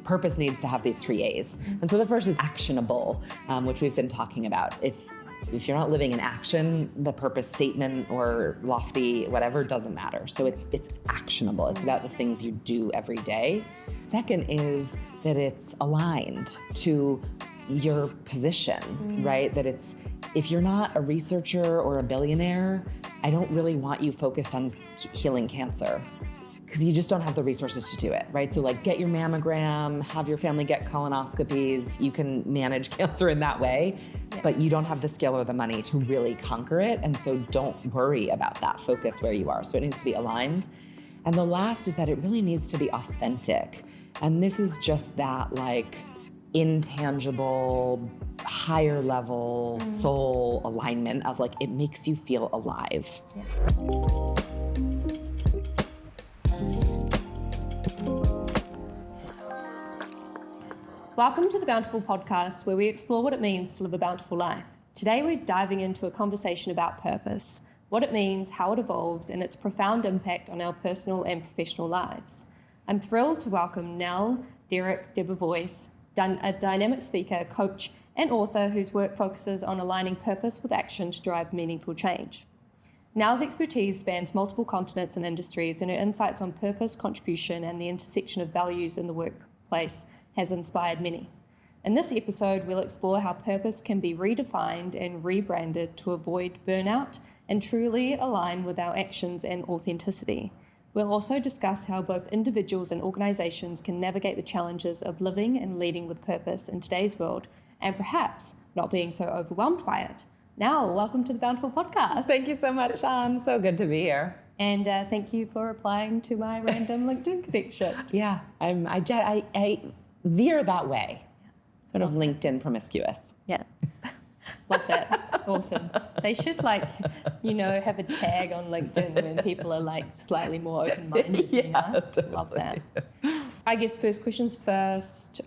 purpose needs to have these 3 A's. And so the first is actionable, which we've been talking about. If you're not living in action, the purpose statement or lofty whatever doesn't matter. So it's actionable. It's about the things you do every day. Second is that it's aligned to your position, right? That if you're not a researcher or a billionaire, I don't really want you focused on healing cancer, because you just don't have the resources to do it, right? So like get your mammogram, have your family get colonoscopies. You can manage cancer in that way, but you don't have the skill or the money to really conquer it. And so don't worry about that. Focus where you are. So it needs to be aligned. And the last is that it really needs to be authentic. And this is just that like intangible, higher level soul alignment of like, it makes you feel alive. Yeah. Welcome to the Bountifull Podcast, where we explore what it means to live a bountiful life. Today we're diving into a conversation about purpose, what it means, how it evolves, and its profound impact on our personal and professional lives. I'm thrilled to welcome Nell Derick Debevoise, a dynamic speaker, coach, and author whose work focuses on aligning purpose with action to drive meaningful change. Nell's expertise spans multiple continents and industries, and her insights on purpose, contribution, and the intersection of values in the workplace has inspired many. In this episode, we'll explore how purpose can be redefined and rebranded to avoid burnout and truly align with our actions and authenticity. We'll also discuss how both individuals and organizations can navigate the challenges of living and leading with purpose in today's world, and perhaps not being so overwhelmed by it. Now, welcome to the Bountifull Podcast. Thank you so much, Sean. So good to be here. And thank you for replying to my random LinkedIn connection. Yeah, I veer that way. Sort of LinkedIn promiscuous. Yeah. Love that. Awesome. They should have a tag on LinkedIn when people are slightly more open-minded. Yeah, totally. Love that. I guess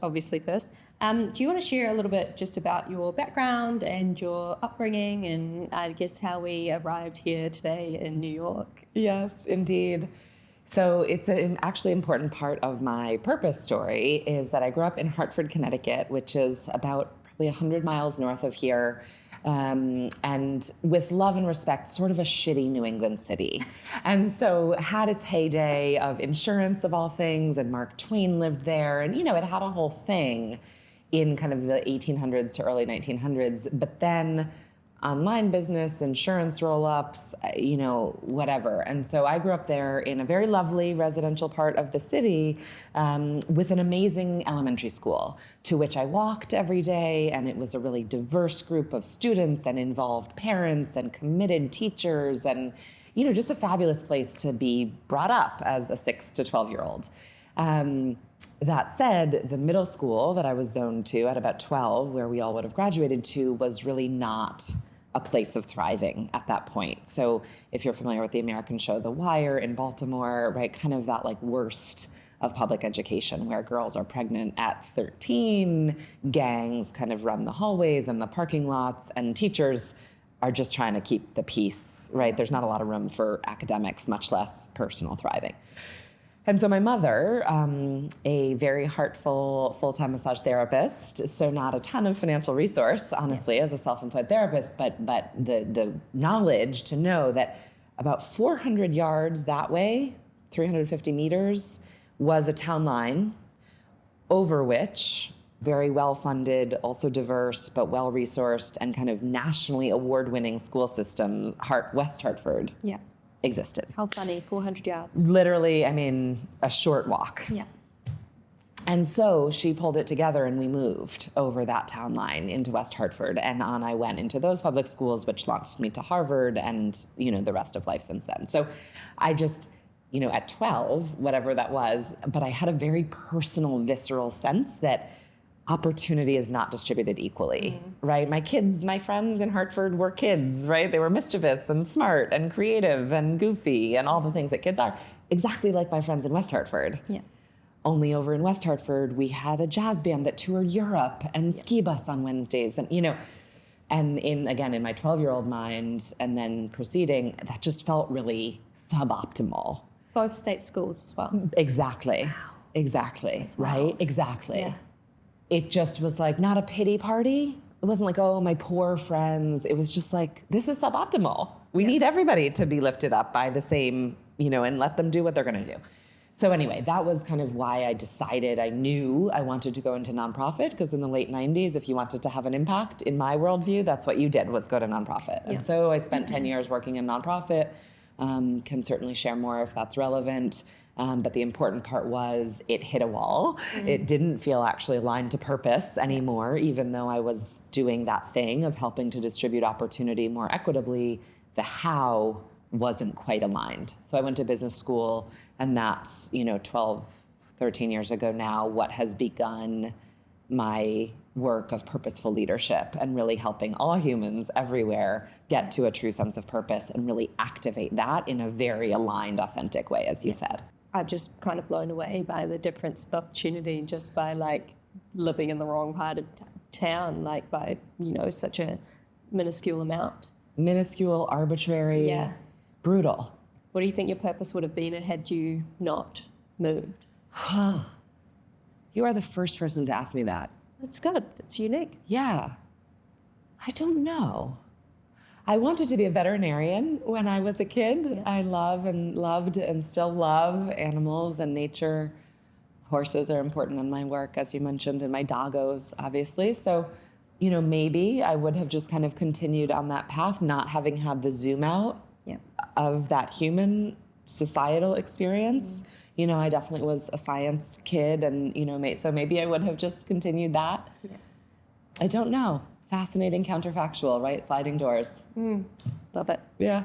obviously first. Do you want to share a little bit just about your background and your upbringing and I guess how we arrived here today in New York? Yes, indeed. So it's an actually important part of my purpose story is that I grew up in Hartford, Connecticut, which is about probably 100 miles north of here, and with love and respect, sort of a shitty New England city. And so had its heyday of insurance of all things, and Mark Twain lived there, and it had a whole thing in kind of the 1800s to early 1900s, but then online business, insurance roll-ups, whatever. And so I grew up there in a very lovely residential part of the city with an amazing elementary school to which I walked every day. And it was a really diverse group of students and involved parents and committed teachers and, just a fabulous place to be brought up as a 6 to 12-year-old. That said, the middle school that I was zoned to at about 12, where we all would have graduated to, was really not a place of thriving at that point. So if you're familiar with the American show The Wire in Baltimore, right, kind of that worst of public education where girls are pregnant at 13, gangs kind of run the hallways and the parking lots, and teachers are just trying to keep the peace, right? There's not a lot of room for academics, much less personal thriving. And so my mother, a very heartful full-time massage therapist, so not a ton of financial resource, honestly, as a self-employed therapist, but the knowledge to know that about 400 yards that way, 350 meters, was a town line over which very well-funded, also diverse, but well-resourced and kind of nationally award-winning school system, West Hartford. Yeah. Existed. How funny, 400 yards. Literally, a short walk. Yeah. And so she pulled it together and we moved over that town line into West Hartford, and on I went into those public schools, which launched me to Harvard and, the rest of life since then. So I just, at 12, whatever that was, but I had a very personal, visceral sense that opportunity is not distributed equally, right? My friends in Hartford were kids, right? They were mischievous and smart and creative and goofy and all the things that kids are, exactly like my friends in West Hartford. Yeah. Only over in West Hartford, we had a jazz band that toured Europe and ski bus on Wednesdays. And, and in my 12-year-old mind and then proceeding, that just felt really suboptimal. Both state schools as well. Exactly. Wow. Exactly. That's Right? wild. Exactly. Yeah. It just was like not a pity party. It wasn't like, oh, my poor friends. It was just like, this is suboptimal. We need everybody to be lifted up by the same, and let them do what they're going to do. So anyway, that was kind of why I decided I knew I wanted to go into nonprofit, because in the late 90s, if you wanted to have an impact, in my worldview, that's what you did, was go to nonprofit. Yeah. And so I spent 10 years working in nonprofit. Can certainly share more if that's relevant. But the important part was it hit a wall. It didn't feel actually aligned to purpose anymore, even though I was doing that thing of helping to distribute opportunity more equitably. The how wasn't quite aligned. So I went to business school, and that's, 12, 13 years ago now, what has begun my work of purposeful leadership and really helping all humans everywhere get to a true sense of purpose and really activate that in a very aligned, authentic way, as you said. I'm just kind of blown away by the difference of opportunity just by like living in the wrong part of town, like by, such a minuscule amount. Minuscule, arbitrary, Yeah. brutal. What do you think your purpose would have been had you not moved? You are the first person to ask me that. That's good. It's unique. Yeah. I don't know. I wanted to be a veterinarian when I was a kid. Yeah. I loved and still love animals and nature. Horses are important in my work, as you mentioned, and my doggos, obviously. So, maybe I would have just kind of continued on that path, not having had the zoom out of that human societal experience. I definitely was a science kid, and, so maybe I would have just continued that. Yeah. I don't know. Fascinating counterfactual, right? Sliding doors. Love it. Yeah.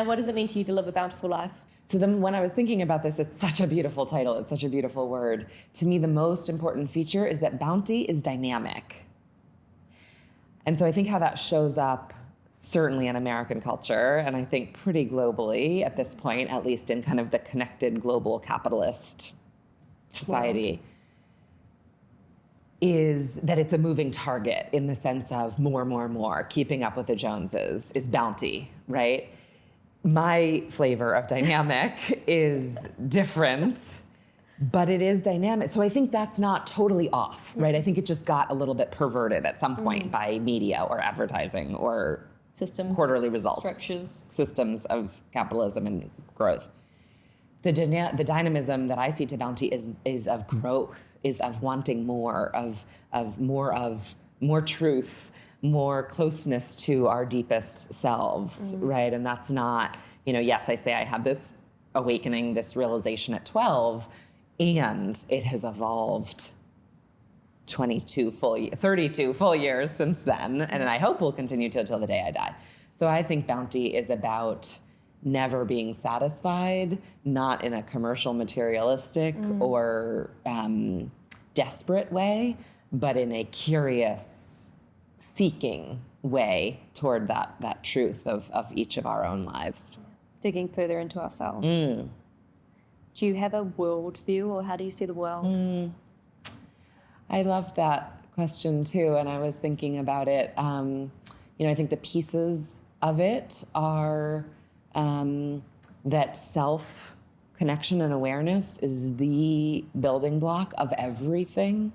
What does it mean to you to live a bountiful life? So then when I was thinking about this, it's such a beautiful title. It's such a beautiful word. To me, the most important feature is that bounty is dynamic. And so I think how that shows up certainly in American culture, and I think pretty globally at this point, at least in kind of the connected global capitalist society, is that it's a moving target in the sense of more, keeping up with the Joneses is bounty, right? My flavor of dynamic is different, but it is dynamic. So I think that's not totally off, right? I think it just got a little bit perverted at some point by media or advertising or Systems, quarterly results, structures, systems of capitalism and growth. The dynamism that I see to bounty is of growth, is of wanting more, of more truth, more closeness to our deepest selves, right? And that's not, yes, I say I had this awakening, this realization at 12, and it has evolved 32 32 full years since then, and I hope will continue till the day I die. So I think bounty is about never being satisfied, not in a commercial, materialistic or desperate way, but in a curious, seeking way toward that truth of each of our own lives. digging further into ourselves. Do you have a worldview, or how do you see the world? I love that question too, and I was thinking about it. I think the pieces of it are that self-connection and awareness is the building block of everything,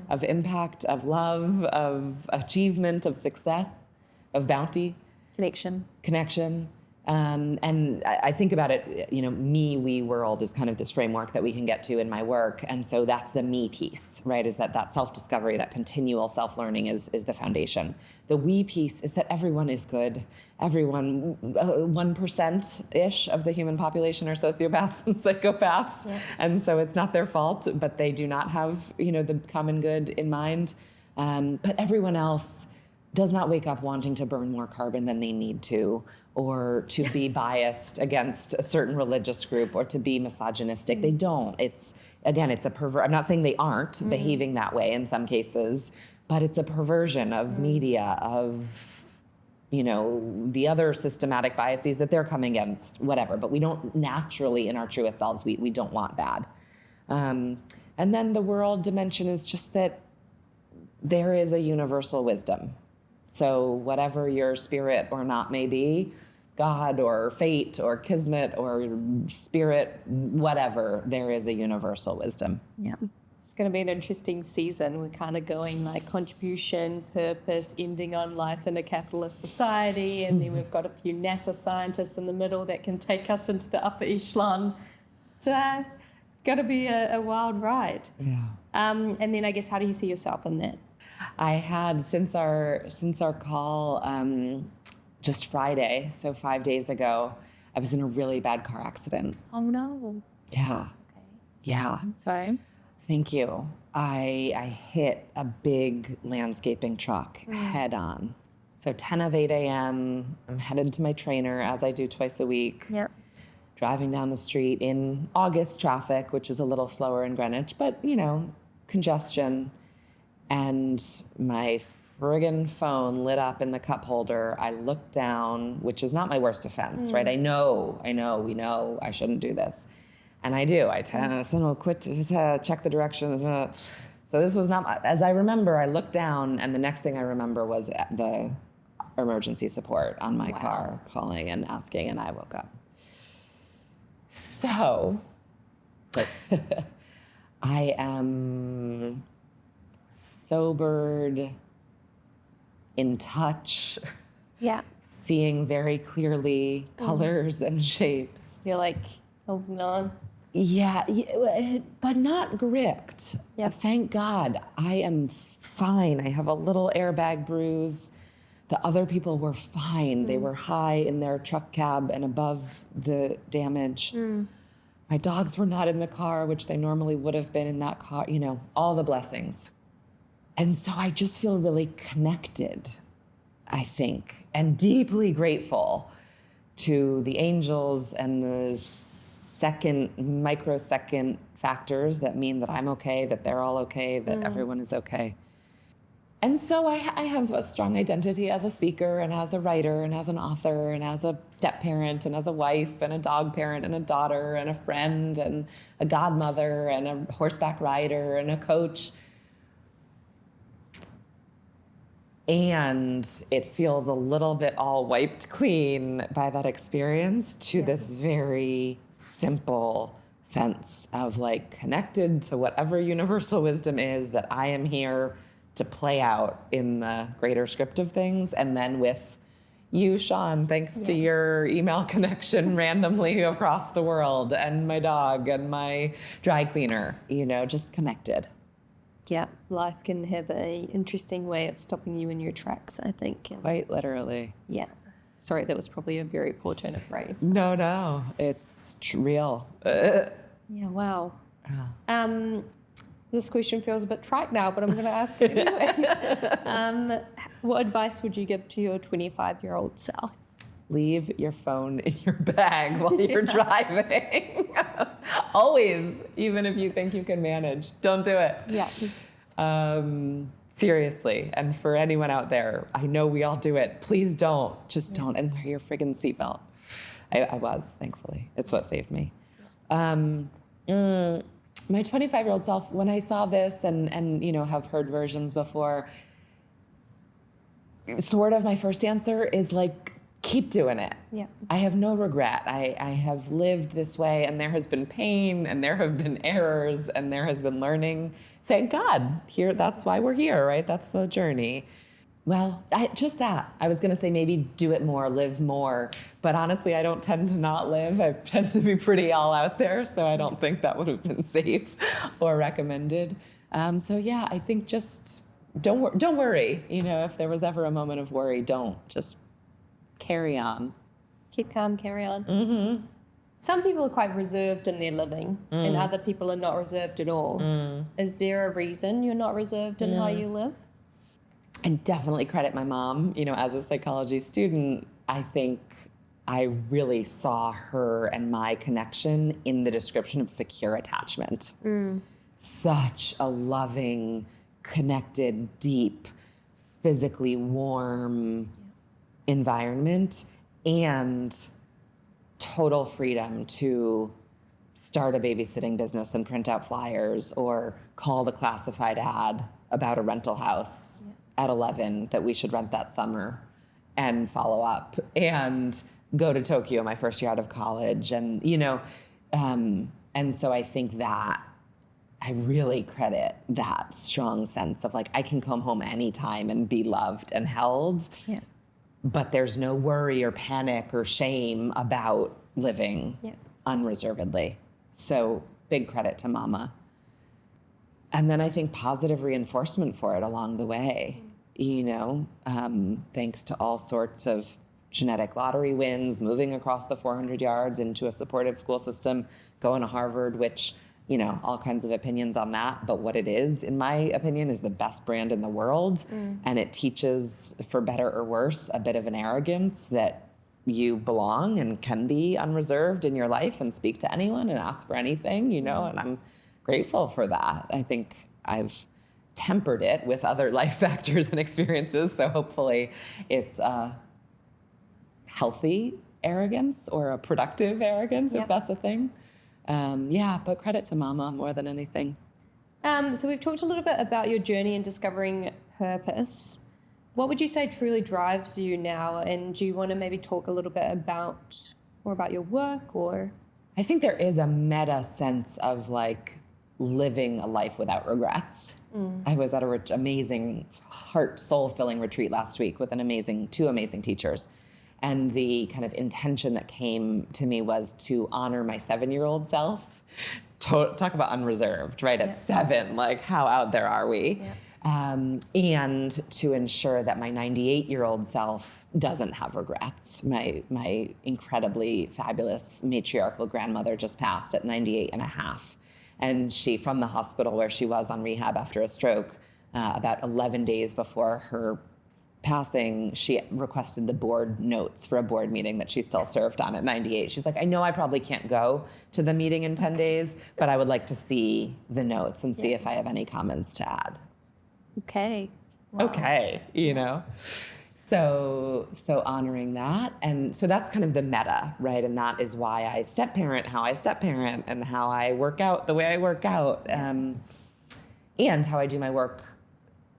of impact, of love, of achievement, of success, of bounty. Connection. And I think about it, me, we, world is kind of this framework that we can get to in my work. And so that's the me piece, right? Is that self-discovery, that continual self-learning is the foundation. The we piece is that everyone is good. Everyone, 1%-ish of the human population are sociopaths and psychopaths. Yeah. And so it's not their fault, but they do not have, the common good in mind. But everyone else does not wake up wanting to burn more carbon than they need to, or to be biased against a certain religious group, or to be misogynistic. They don't. It's a I'm not saying they aren't behaving that way in some cases, but it's a perversion of media, of, the other systematic biases that they're coming against, whatever. But we don't naturally, in our truest selves, we don't want bad. And then the world dimension is just that there is a universal wisdom. So whatever your spirit or not may be, God or fate or kismet or spirit, whatever, there is a universal wisdom. Yeah. It's going to be an interesting season. We're kind of going like contribution, purpose, ending on life in a capitalist society. And then we've got a few NASA scientists in the middle that can take us into the upper echelon. So it's going to be a wild ride. Yeah. And then I guess, how do you see yourself in that? I had, since our call, just Friday, so 5 days ago, I was in a really bad car accident. Oh, no. Yeah. Okay. Yeah. I'm sorry. Thank you. I hit a big landscaping truck head on. So 10 of 8 a.m., I'm headed to my trainer, as I do twice a week. Yep. Driving down the street in August traffic, which is a little slower in Greenwich, but, congestion. And my friggin' phone lit up in the cup holder. I looked down, which is not my worst offense, right? I know, we know I shouldn't do this. And I do. I quit to check the directions. So this was not, as I remember, I looked down, and the next thing I remember was the emergency support on my car calling and asking, and I woke up. So I am sobered, in touch, seeing very clearly colors and shapes. You're like holding on. Yeah, but not gripped. Yep. Thank God. I am fine. I have a little airbag bruise. The other people were fine. They were high in their truck cab and above the damage. My dogs were not in the car, which they normally would have been in that car, all the blessings. And so I just feel really connected, I think, and deeply grateful to the angels and the microsecond factors that mean that I'm okay, that they're all okay, that everyone is okay. And so I have a strong identity as a speaker and as a writer and as an author and as a step-parent and as a wife and a dog parent and a daughter and a friend and a godmother and a horseback rider and a coach. And it feels a little bit all wiped clean by that experience to this very simple sense of connected to whatever universal wisdom is that I am here to play out in the greater script of things. And then with you, Sean, thanks to your email connection randomly across the world, and my dog and my dry cleaner, just connected. Yeah, life can have an interesting way of stopping you in your tracks, I think. Quite literally. Yeah. Sorry, that was probably a very poor turn of phrase. No, it's real. Yeah, wow. This question feels a bit trite now, but I'm going to ask it anyway. What advice would you give to your 25-year-old self? Leave your phone in your bag while you're driving. Always, even if you think you can manage. Don't do it. Yeah. Seriously. And for anyone out there, I know we all do it. Please don't. Just don't. And wear your friggin' seatbelt. I was, thankfully. It's what saved me. My 25-year-old self, when I saw this and have heard versions before, sort of my first answer is keep doing it. Yeah. I have no regret. I have lived this way, and there has been pain, and there have been errors, and there has been learning. Thank God. That's why we're here, right? That's the journey. Well, just that. I was going to say maybe do it more, live more. But honestly, I don't tend to not live. I tend to be pretty all out there, so I don't think that would have been safe or recommended. So yeah, I think just don't worry. If there was ever a moment of worry, don't. Just carry on. Keep calm, carry on. Mm-hmm. Some people are quite reserved in their living, and other people are not reserved at all. Is there a reason you're not reserved in how you live? I definitely credit my mom. As a psychology student, I think I really saw her and my connection in the description of secure attachment. Such a loving, connected, deep, physically warm environment, and total freedom to start a babysitting business and print out flyers or call the classified ad about a rental house at 11 that we should rent that summer and follow up. And go to Tokyo my first year out of college. And, and so I think that I really credit that strong sense of like, I can come home anytime and be loved and held. Yeah. But there's no worry or panic or shame about living unreservedly. So big credit to mama. And then I think positive reinforcement for it along the way, thanks to all sorts of genetic lottery wins, moving across the 400 yards into a supportive school system, going to Harvard, which, all kinds of opinions on that. But what it is, in my opinion, is the best brand in the world. And it teaches, for better or worse, a bit of an arrogance that you belong and can be unreserved in your life and speak to anyone and ask for anything, and I'm grateful for that. I think I've tempered it with other life factors and experiences. So hopefully it's a healthy arrogance or a productive arrogance, if that's a thing. But credit to mama more than anything. So we've talked a little bit about your journey in discovering purpose. What would you say truly drives you now? And do you want to maybe talk a little bit more about your work or? I think there is a meta sense of like living a life without regrets. I was at an amazing heart, soul-filling retreat last week with two amazing teachers. And the kind of intention that came to me was to honor my 7-year-old self. Talk about unreserved, right? At 7, like how out there are we? And to ensure that my 98-year-old self doesn't have regrets. My incredibly fabulous matriarchal grandmother just passed at 98 and a half. And she, from the hospital where she was on rehab after a stroke, about 11 days before her passing, she requested the board notes for a board meeting that she still served on at 98. She's like, I know I probably can't go to the meeting in 10 days, but I would like to see the notes and see if I have any comments to add. Okay. Wow. Okay, So honoring that. And so that's kind of the meta, right? And that is why I step parent, how I step parent, and how I work out the way I work out, and how I do my work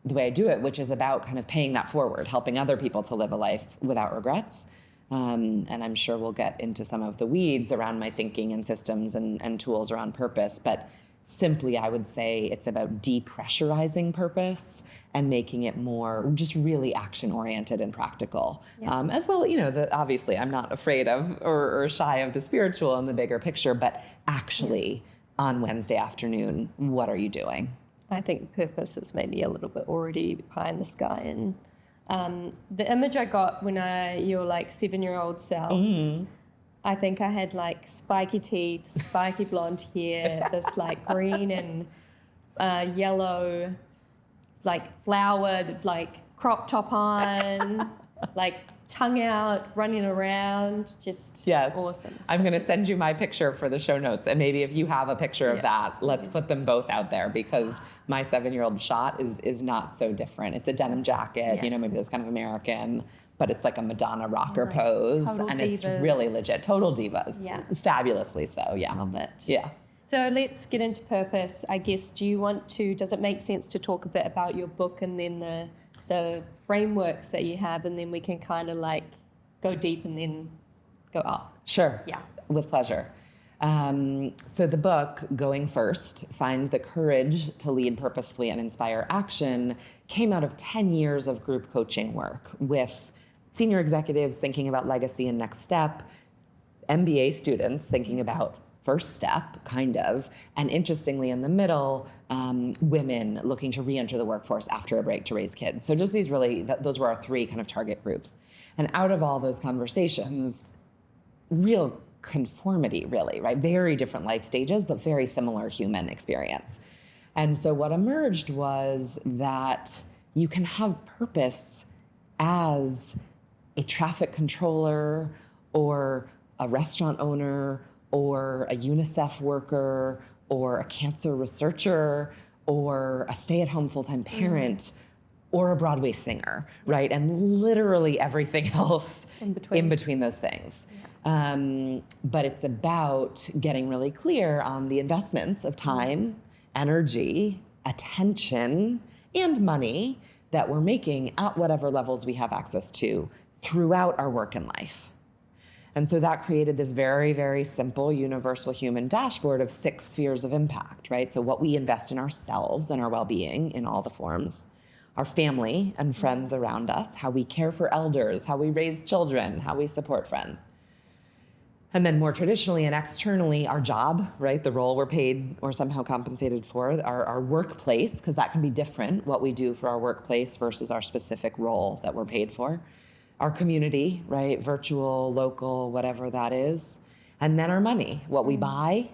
the way I do it, which is about kind of paying that forward, helping other people to live a life without regrets. And I'm sure we'll get into some of the weeds around my thinking and systems and tools around purpose. But simply, I would say it's about depressurizing purpose and making it more just really action-oriented and practical. As well, obviously I'm not afraid of or shy of the spiritual and the bigger picture, but actually on Wednesday afternoon, what are you doing? I think purpose is maybe a little bit already pie in the sky. And the image I got when your 7-year-old self, I think I had spiky teeth, spiky blonde hair, this green and yellow, flowered, crop top on, tongue out, running around, just awesome. I'm going to send you my picture for the show notes. And maybe if you have a picture of that, let's put them both out there, because my 7-year-old shot is not so different. It's a denim jacket, maybe that's kind of American, but it's like a Madonna rocker pose. And divas. It's really legit. Total divas. Yeah. Fabulously so. Yeah. Love it. Yeah. So let's get into purpose. I guess, does it make sense to talk a bit about your book and then the frameworks that you have, and then we can kind of go deep and then go up? Sure. Yeah. With pleasure. So the book, Going First, Find the Courage to Lead Purposefully and Inspire Action, came out of 10 years of group coaching work with senior executives thinking about legacy and next step, MBA students thinking about first step, kind of, and interestingly in the middle, women looking to re-enter the workforce after a break to raise kids. So just these those were our 3 kind of target groups. And out of all those conversations, real conformity, really, right? Very different life stages, but very similar human experience. And so what emerged was that you can have purpose as a traffic controller or a restaurant owner or a UNICEF worker or a cancer researcher or a stay-at-home full-time parent or a Broadway singer, right? And literally everything else in between those things. But it's about getting really clear on the investments of time, energy, attention, and money that we're making at whatever levels we have access to throughout our work and life. And so that created this very, very simple universal human dashboard of 6 spheres of impact, right? So what we invest in ourselves and our well-being in all the forms, our family and friends around us, how we care for elders, how we raise children, how we support friends. And then more traditionally and externally, our job, right? The role we're paid or somehow compensated for, our workplace, because that can be different, what we do for our workplace versus our specific role that we're paid for. Our community, right? Virtual, local, whatever that is. And then our money, what we buy.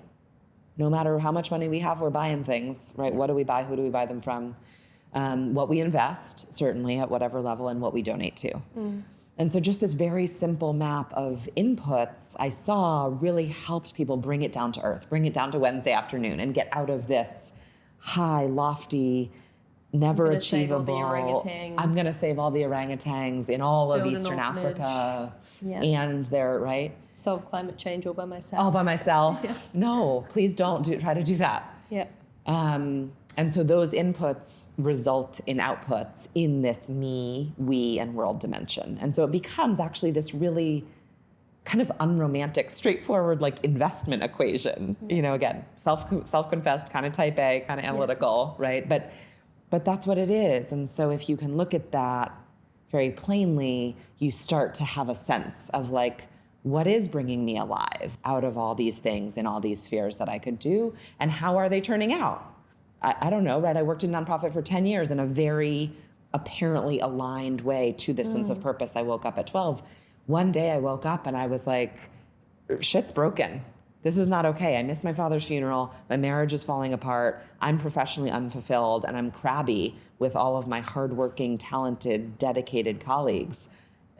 No matter how much money we have, we're buying things, right? What do we buy? Who do we buy them from? What we invest, certainly at whatever level, and what we donate to. And so just this very simple map of inputs I saw really helped people bring it down to earth, bring it down to Wednesday afternoon and get out of this high, lofty, never achievable. I'm going to save all the orangutans in all of Eastern Africa and they're right. Solve climate change all by myself. All by myself. Yeah. No, please don't try to do that. Yeah. And so those inputs result in outputs in this me, we, and world dimension. And so it becomes actually this really kind of unromantic, straightforward, like investment equation. You know, again, self-confessed, kind of type A, kind of analytical, right? But that's what it is. And so if you can look at that very plainly, you start to have a sense of like, what is bringing me alive out of all these things in all these spheres that I could do, and how are they turning out? I don't know, right? I worked in nonprofit for 10 years in a very apparently aligned way to this sense of purpose. I woke up at 12. One day I woke up and I was like, shit's broken. This is not okay. I missed my father's funeral. My marriage is falling apart. I'm professionally unfulfilled and I'm crabby with all of my hardworking, talented, dedicated colleagues.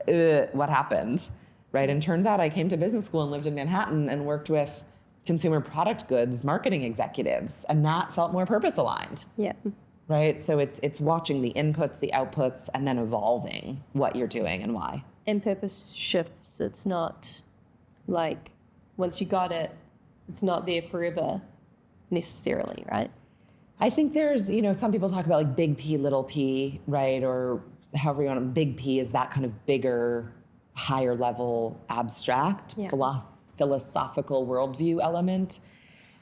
What happened, right? And turns out I came to business school and lived in Manhattan and worked with consumer product goods marketing executives, and that felt more purpose aligned. Yeah. Right? So it's watching the inputs, the outputs, and then evolving what you're doing and why. And purpose shifts. It's not like once you got it, it's not there forever necessarily, right? I think there's, some people talk about like big P, little p, right? Or however you want to, big P is that kind of bigger, higher level abstract philosophical worldview element.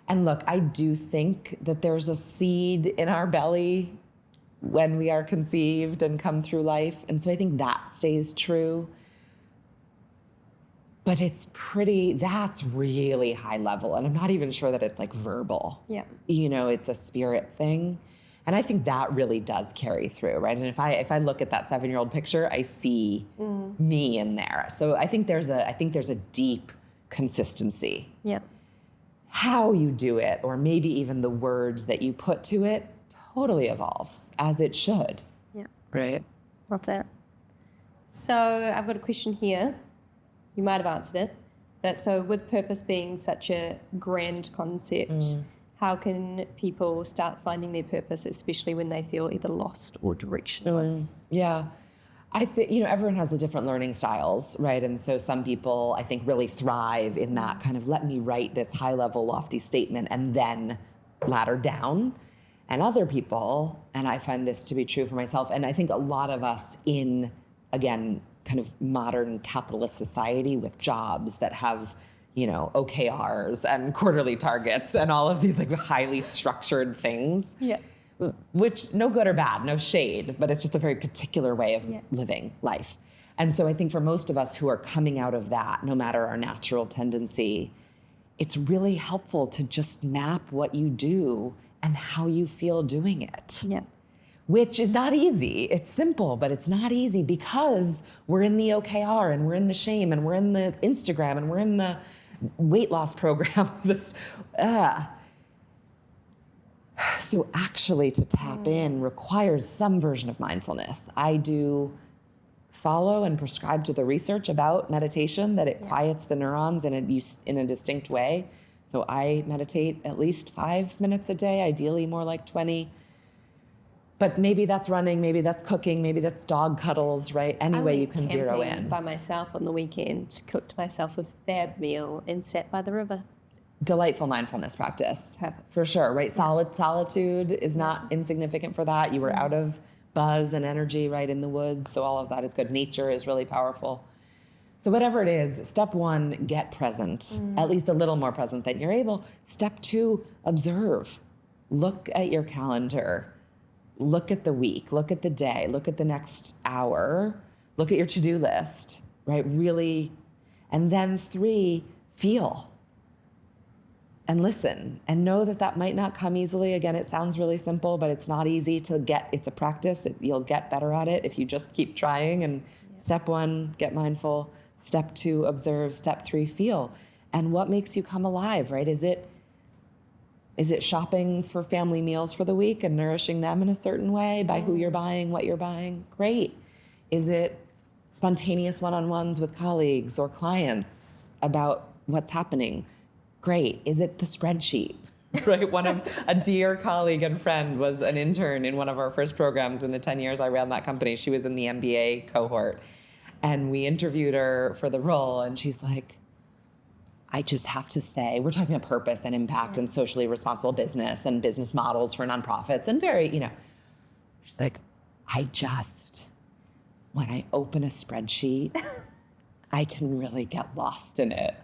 And look, I do think that there's a seed in our belly when we are conceived and come through life. And so I think that stays true. But that's really high level. And I'm not even sure that it's like verbal. Yeah. It's a spirit thing. And I think that really does carry through, right? And if I look at that 7-year-old picture, I see me in there. So I think there's a deep consistency. Yeah. How you do it, or maybe even the words that you put to it, totally evolves, as it should. Yeah. Right? Love that. So I've got a question here. You might have answered it. But so with purpose being such a grand concept, how can people start finding their purpose, especially when they feel either lost or directionless? Yeah. I think, everyone has the different learning styles, right? And so some people, I think, really thrive in that kind of let me write this high-level, lofty statement and then ladder down. And other people, and I find this to be true for myself, and I think a lot of us in, again, kind of modern capitalist society with jobs that have, OKRs and quarterly targets and all of these like highly structured things. Yeah. Which, no good or bad, no shade, but it's just a very particular way of living life. And so I think for most of us who are coming out of that, no matter our natural tendency, it's really helpful to just map what you do and how you feel doing it. Yeah. Which is not easy. It's simple, but it's not easy because we're in the OKR and we're in the shame and we're in the Instagram and we're in the weight loss program. So actually to tap in requires some version of mindfulness. I do follow and prescribe to the research about meditation, that it quiets the neurons in a distinct way. So I meditate at least 5 minutes a day, ideally more like 20. But maybe that's running, maybe that's cooking, maybe that's dog cuddles, right? Any way you can zero in. By myself on the weekend, cooked myself a fab meal and sat by the river. Delightful mindfulness practice. Perfect. For sure, right? Solitude is not insignificant for that. You were out of buzz and energy, right, in the woods, so all of that is good. Nature is really powerful. So whatever it is, step one, get present, at least a little more present than you're able. Step two, observe. Look at your calendar. Look at the week. Look at the day. Look at the next hour. Look at your to-do list, right? Really. And then three, feel and listen and know that that might not come easily. Again, it sounds really simple, but it's not easy to get. It's a practice. You'll get better at it if you just keep trying. And step one, get mindful. Step two, observe. Step three, feel. And what makes you come alive, right? Is it shopping for family meals for the week and nourishing them in a certain way by who you're buying, what you're buying? Great. Is it spontaneous one-on-ones with colleagues or clients about what's happening? Great. Is it the spreadsheet? Right. A dear colleague and friend was an intern in one of our first programs in the 10 years I ran that company. She was in the MBA cohort. And we interviewed her for the role, and she's like, I just have to say, we're talking about purpose and impact and socially responsible business and business models for nonprofits and very, she's like, when I open a spreadsheet, I can really get lost in it.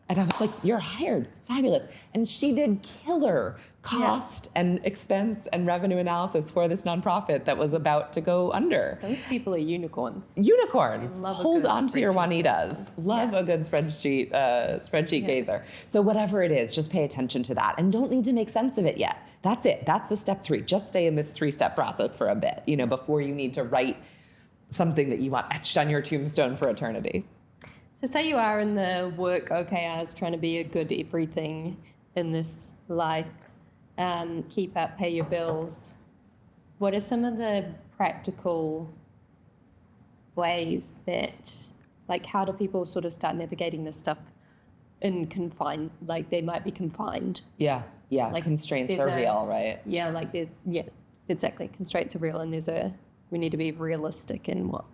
And I was like, you're hired. Fabulous. And she did killer cost and expense and revenue analysis for this nonprofit that was about to go under. Those people are unicorns. Unicorns. Hold on to your Juanitas. Love a good spreadsheet gazer. So whatever it is, just pay attention to that and don't need to make sense of it yet. That's it. That's the step three. Just stay in this 3-step process for a bit, before you need to write something that you want etched on your tombstone for eternity. So say you are in the work OKRs trying to be a good everything in this life, keep up, pay your bills. What are some of the practical ways that, how do people sort of start navigating this stuff in confined, they might be confined? Yeah. Constraints are real, right? Yeah, exactly. Constraints are real, and we need to be realistic in what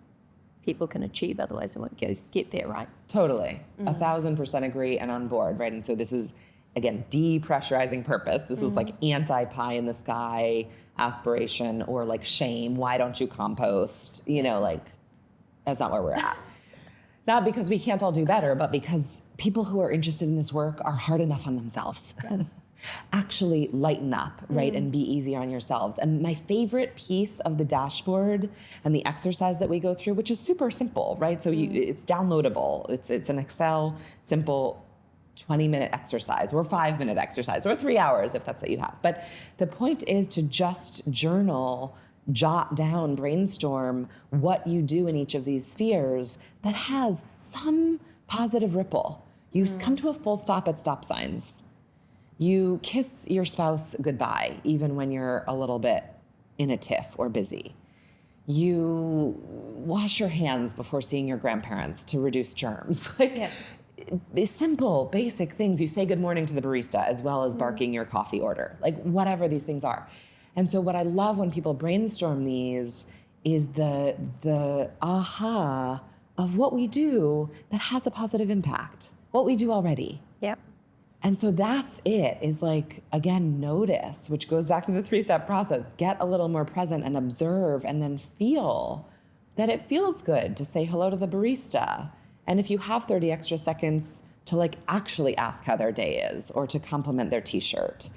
people can achieve, otherwise they won't get there, right? Totally. 1,000% agree and on board, right? And so this is, again, depressurizing purpose. This is anti-pie in the sky aspiration or shame. Why don't you compost? That's not where we're at. Not because we can't all do better, but because people who are interested in this work are hard enough on themselves. Actually lighten up, right? And be easier on yourselves. And my favorite piece of the dashboard and the exercise that we go through, which is super simple, right? So it's downloadable. It's an Excel simple 20-minute exercise or 5-minute exercise or 3 hours if that's what you have. But the point is to just journal, jot down, brainstorm what you do in each of these spheres that has some positive ripple. You come to a full stop at stop signs. You kiss your spouse goodbye, even when you're a little bit in a tiff or busy. You wash your hands before seeing your grandparents to reduce germs. Simple, basic things. You say good morning to the barista as well as barking your coffee order, whatever these things are. And so what I love when people brainstorm these is the aha of what we do that has a positive impact, what we do already. Yep. And so that's it, is again, notice, which goes back to the 3-step process. Get a little more present and observe and then feel that it feels good to say hello to the barista. And if you have 30 extra seconds to actually ask how their day is or to compliment their t-shirt.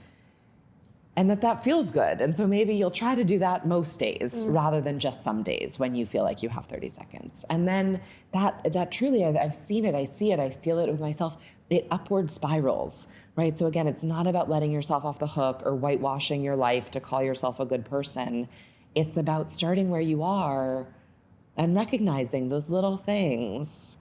And that feels good. And so maybe you'll try to do that most days rather than just some days when you feel like you have 30 seconds. And then that truly, I've seen it, I see it, I feel it with myself. It upward spirals, right? So again, it's not about letting yourself off the hook or whitewashing your life to call yourself a good person. It's about starting where you are and recognizing those little things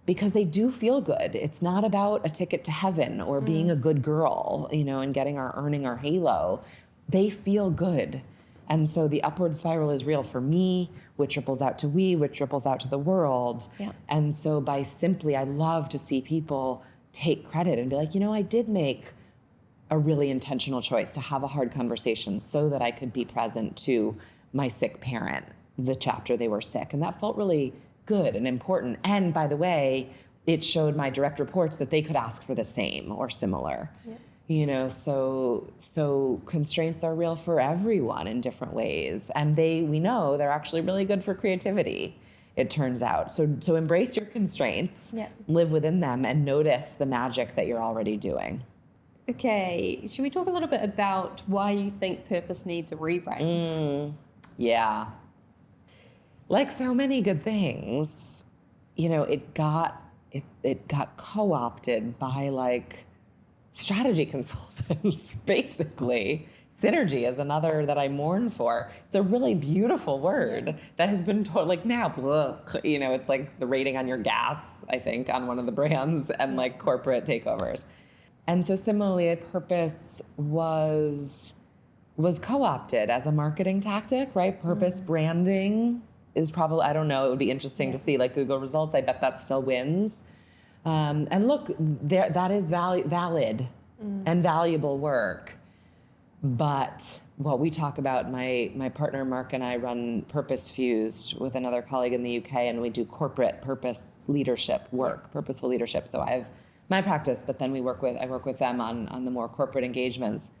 because they do feel good. It's not about a ticket to heaven or being a good girl, and earning our halo. They feel good. And so the upward spiral is real for me, which ripples out to we, which ripples out to the world. Yeah. And so I love to see people take credit and be like, I did make a really intentional choice to have a hard conversation so that I could be present to my sick parent, the chapter they were sick. And that felt really good and important. And by the way, it showed my direct reports that they could ask for the same or similar. Yeah. So constraints are real for everyone in different ways. And we know they're actually really good for creativity. it turns out. So embrace your constraints, live within them, and notice the magic that you're already doing. Okay, should we talk a little bit about why you think purpose needs a rebrand? Yeah. Like so many good things, it got co-opted by like strategy consultants, basically. Synergy is another that I mourn for. It's a really beautiful word that has been told, like now, it's like the rating on your gas, I think, on one of the brands and like corporate takeovers. And so similarly, purpose was co-opted as a marketing tactic, right? Purpose branding is probably, I don't know, it would be interesting to see like Google results. I bet that still wins. And look, that is valid and valuable work. But what we talk about, my partner Mark and I run Purpose Fused with another colleague in the UK, and we do corporate purpose leadership work, purposeful leadership. So I have my practice, but then I work with them on the more corporate engagements.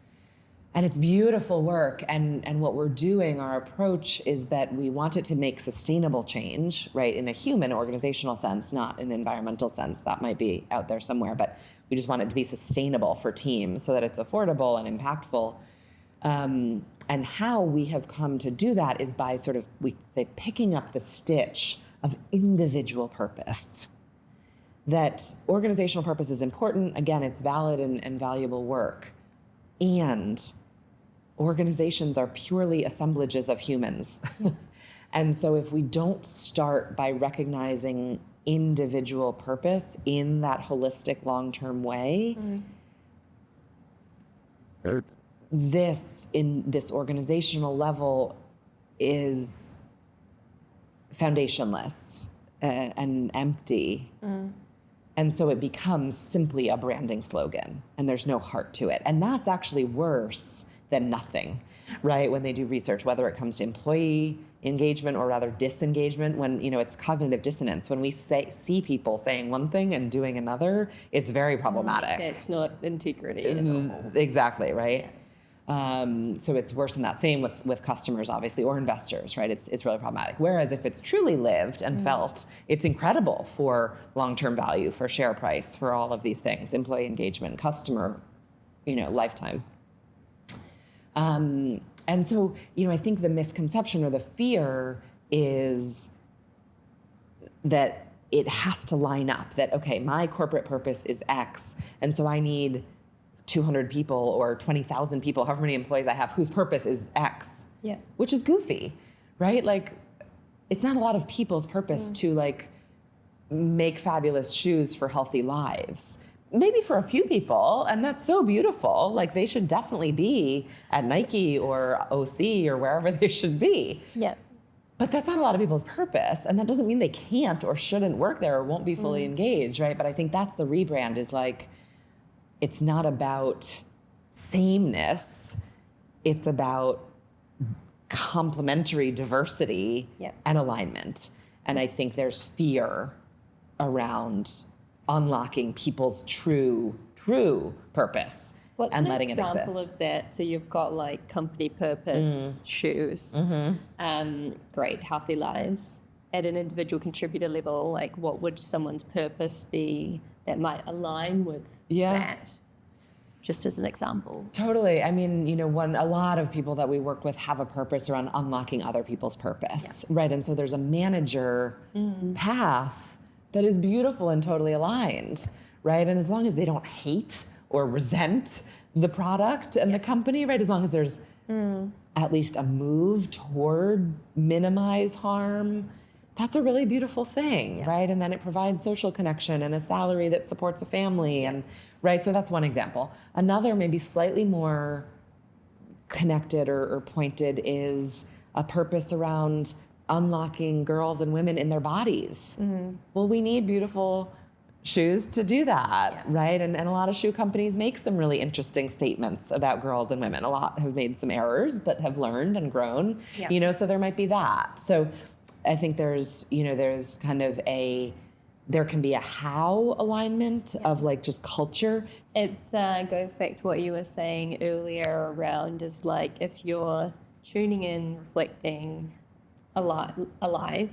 And it's beautiful work. And what we're doing, our approach is that we want it to make sustainable change, right? In a human organizational sense, not an environmental sense. That might be out there somewhere, but we just want it to be sustainable for teams so that it's affordable and impactful. And how we have come to do that is by sort of, we say, picking up the stitch of individual purpose. That organizational purpose is important. Again, it's valid and valuable work. And organizations are purely assemblages of humans. And so if we don't start by recognizing individual purpose in that holistic long-term way, this organizational level is foundationless and empty. And so it becomes simply a branding slogan, and there's no heart to it. And that's actually worse than nothing, right? When they do research, whether it comes to employee engagement or rather disengagement, when, it's cognitive dissonance. When we see people saying one thing and doing another, it's very problematic. It's not integrity. Exactly, right? So it's worse than that. Same with customers, obviously, or investors, right? It's really problematic. Whereas if it's truly lived and felt, it's incredible for long-term value, for share price, for all of these things, employee engagement, customer, lifetime. And so, I think the misconception or the fear is that it has to line up, that, okay, my corporate purpose is X, and so I need 200 people or 20,000 people, however many employees I have, whose purpose is X, which is goofy, right? Like, it's not a lot of people's purpose to like make fabulous shoes for healthy lives. Maybe for a few people, and that's so beautiful. Like, they should definitely be at Nike or OC or wherever they should be. But that's not a lot of people's purpose, and that doesn't mean they can't or shouldn't work there or won't be fully engaged, right? But I think that's the rebrand, is like, it's not about sameness. It's about complementary diversity and alignment. And I think there's fear around unlocking people's true purpose and letting it exist. What's an example of that? So you've got like company purpose, shoes, great, healthy lives. At an individual contributor level, like what would someone's purpose be that might align with that? Just as an example. Totally. I mean, a lot of people that we work with have a purpose around unlocking other people's purpose, right? And so there's a manager path that is beautiful and totally aligned, right? And as long as they don't hate or resent the product and the company, right? As long as there's at least a move toward minimize harm, that's a really beautiful thing, right? And then it provides social connection and a salary that supports a family, and right? So that's one example. Another, maybe slightly more connected or pointed, is a purpose around unlocking girls and women in their bodies. Well, we need beautiful shoes to do that, right? And a lot of shoe companies make some really interesting statements about girls and women. A lot have made some errors, but have learned and grown, so there might be that. So I think there's kind of there can be a how alignment of like just culture. It goes back to what you were saying earlier around, is like, if you're tuning in, reflecting, alive,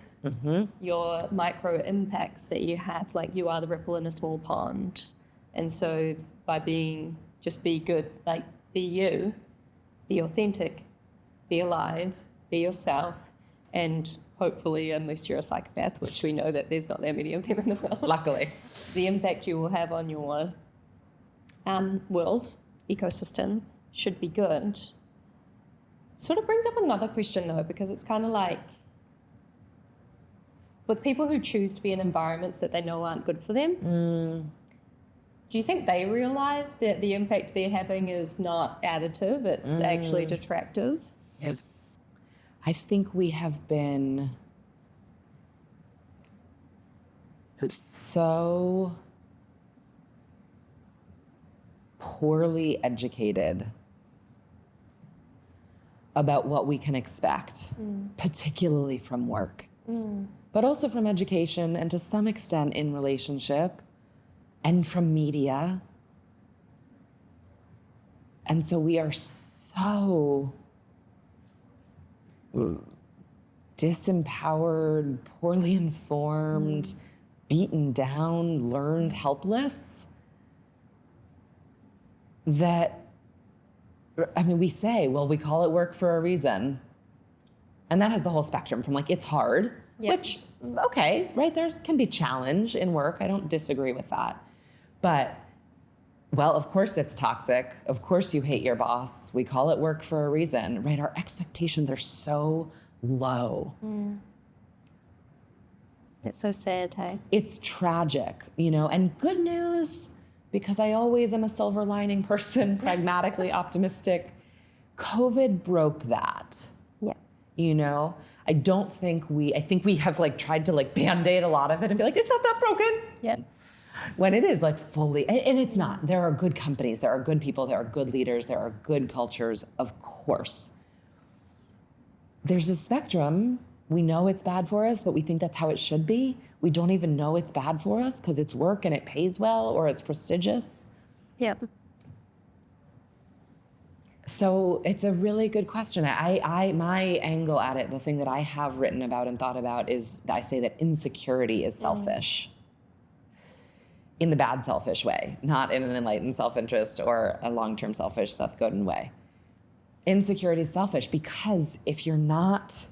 your micro impacts that you have, like you are the ripple in a small pond. And so by just be good, like be you, be authentic, be alive, be yourself, and hopefully, unless you're a psychopath, which we know that there's not that many of them in the world. Luckily. The impact you will have on your world, ecosystem, should be good. Sort of brings up another question though, because it's kind of like with people who choose to be in environments that they know aren't good for them, do you think they realize that the impact they're having is not additive, it's actually detractive? Yep. I think we have been so poorly educated about what we can expect, particularly from work, but also from education and to some extent in relationship and from media. And so we are so disempowered, poorly informed, beaten down, learned helpless, that, I mean, we say, well, we call it work for a reason. And that has the whole spectrum from like, it's hard, which, okay, right? There can be challenge in work. I don't disagree with that. But, well, of course it's toxic. Of course you hate your boss. We call it work for a reason, right? Our expectations are so low. It's so sad, hey? It's tragic, and good news, because I always am a silver lining person, pragmatically optimistic. COVID broke that. Yeah. I think we have like tried to like Band-Aid a lot of it and be like, it's not that broken. Yeah. When it is like fully, and it's not. There are good companies, there are good people, there are good leaders, there are good cultures, of course. There's a spectrum. We know it's bad for us, but we think that's how it should be. We don't even know it's bad for us because it's work and it pays well or it's prestigious. Yep. So it's a really good question. My angle at it, the thing that I have written about and thought about is I say that insecurity is selfish. In the bad selfish way, not in an enlightened self-interest or a long-term selfish Seth-Godin way. Insecurity is selfish because if you're not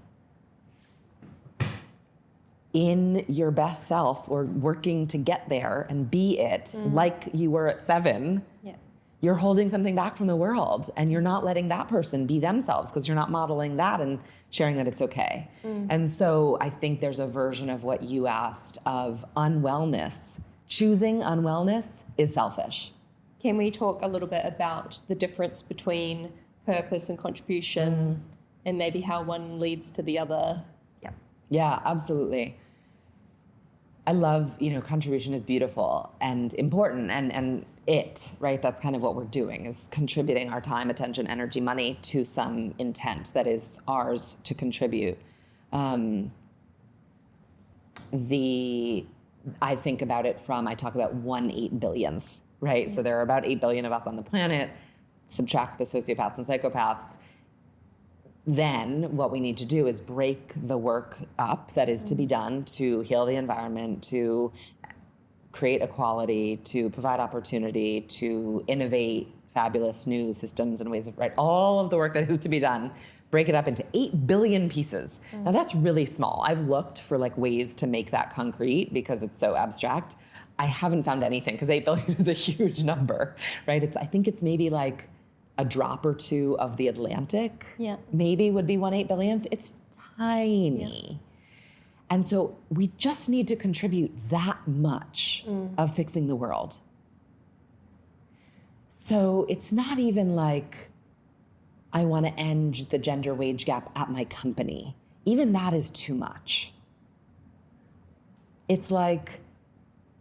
in your best self or working to get there and be it like you were at 7, you're holding something back from the world and you're not letting that person be themselves because you're not modeling that and sharing that it's okay. And so I think there's a version of what you asked of unwellness. Choosing unwellness is selfish. Can we talk a little bit about the difference between purpose and contribution and maybe how one leads to the other? Yeah, absolutely. I love, contribution is beautiful and important and right? That's kind of what we're doing is contributing our time, attention, energy, money to some intent that is ours to contribute. I think about it I talk about 1/8-billionth, right? So there are about 8 billion of us on the planet, subtract the sociopaths and psychopaths. Then what we need to do is break the work up that is to be done to heal the environment, to create equality, to provide opportunity, to innovate fabulous new systems and ways of, right? All of the work that is to be done, break it up into 8 billion pieces. Now that's really small. I've looked for like ways to make that concrete because it's so abstract. I haven't found anything because 8 billion is a huge number, right? I think it's maybe like a drop or two of the Atlantic. Yeah. Maybe would be 1/8-billionth. It's tiny. Yeah. And so we just need to contribute that much of fixing the world. So it's not even like I want to end the gender wage gap at my company. Even that is too much. It's like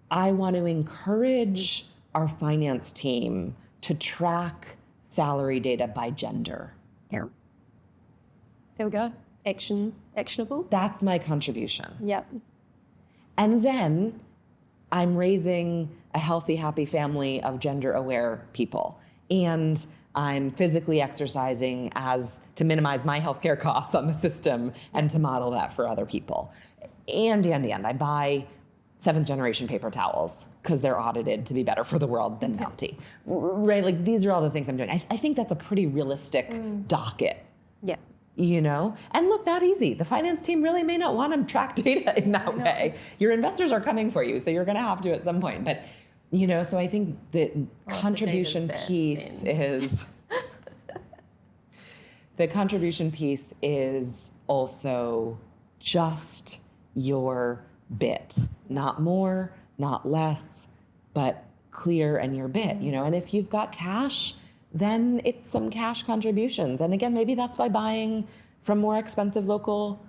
I want to encourage our finance team to track salary data by gender. Yeah. There we go. Actionable. That's my contribution. Yep. And then I'm raising a healthy, happy family of gender-aware people. And I'm physically exercising as to minimize my healthcare costs on the system and to model that for other people. And. I buy 7th generation paper towels because they're audited to be better for the world than Bounty, right? Like these are all the things I'm doing. I think that's a pretty realistic docket. Yeah. You know, and look, not easy. The finance team really may not want to track data in that way. Your investors are coming for you, so you're going to have to at some point. But, you know, so I think the contribution piece is the contribution piece is also just your bit, not more, not less, but clear and your bit, you know. And if you've got cash, then it's some cash contributions. And again, maybe that's by buying from more expensive local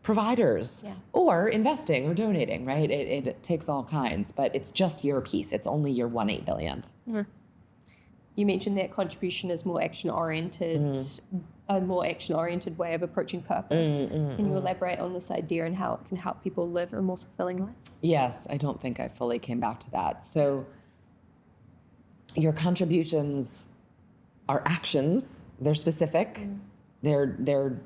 providers or investing or donating, right? It takes all kinds, but it's just your piece. It's only your 1/8-billionth. You mentioned that contribution is more action-oriented, a more action-oriented way of approaching purpose. Can you elaborate on this idea and how it can help people live a more fulfilling life? Yes, I don't think I fully came back to that. So your contributions are actions. They're specific. They're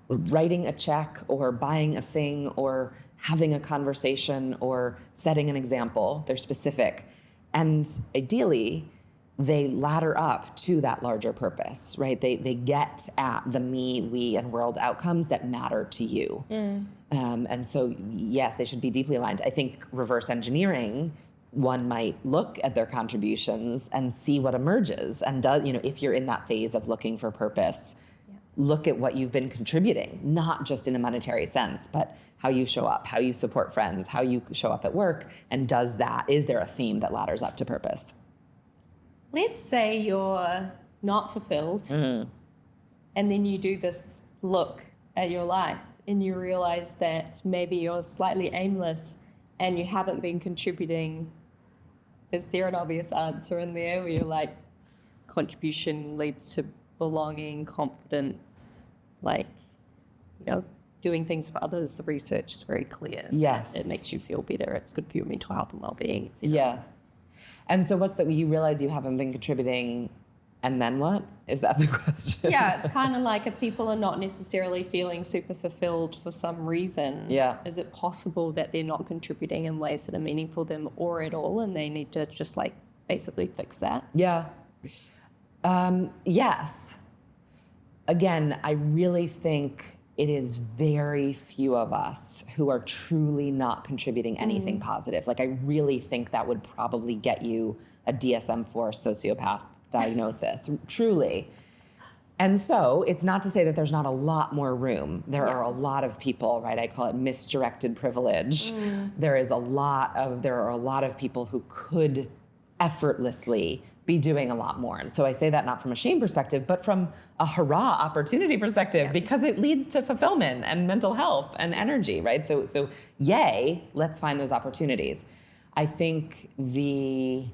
writing a check or buying a thing or having a conversation or setting an example. They're specific. And ideally, they ladder up to that larger purpose, right? They get at the me, we, and world outcomes that matter to you. And so, yes, they should be deeply aligned. I think reverse engineering, one might look at their contributions and see what emerges. And does, you know, if you're in that phase of looking for purpose, look at what you've been contributing, not just in a monetary sense, but how you show up, how you support friends, how you show up at work. And is there a theme that ladders up to purpose? Let's say you're not fulfilled and then you do this look at your life and you realize that maybe you're slightly aimless and you haven't been contributing. Is there an obvious answer in there where you're like, contribution leads to belonging, confidence, like, you know, doing things for others? The research is very clear. Yes. It makes you feel better. It's good for your mental health and well-being. Yes. And so you realize you haven't been contributing, and then what? Is that the question? Yeah, it's kind of like if people are not necessarily feeling super fulfilled for some reason, is it possible that they're not contributing in ways that are meaningful to them or at all, and they need to just like basically fix that? Yeah. Yes. Again, I really think it is very few of us who are truly not contributing anything positive. Like, I really think that would probably get you a DSM-4 sociopath diagnosis, truly. And so it's not to say that there's not a lot more room. There are a lot of people, right? I call it misdirected privilege. There are a lot of people who could effortlessly be doing a lot more. And so I say that not from a shame perspective, but from a hurrah opportunity perspective, because it leads to fulfillment and mental health and energy, right? So yay, let's find those opportunities. I think a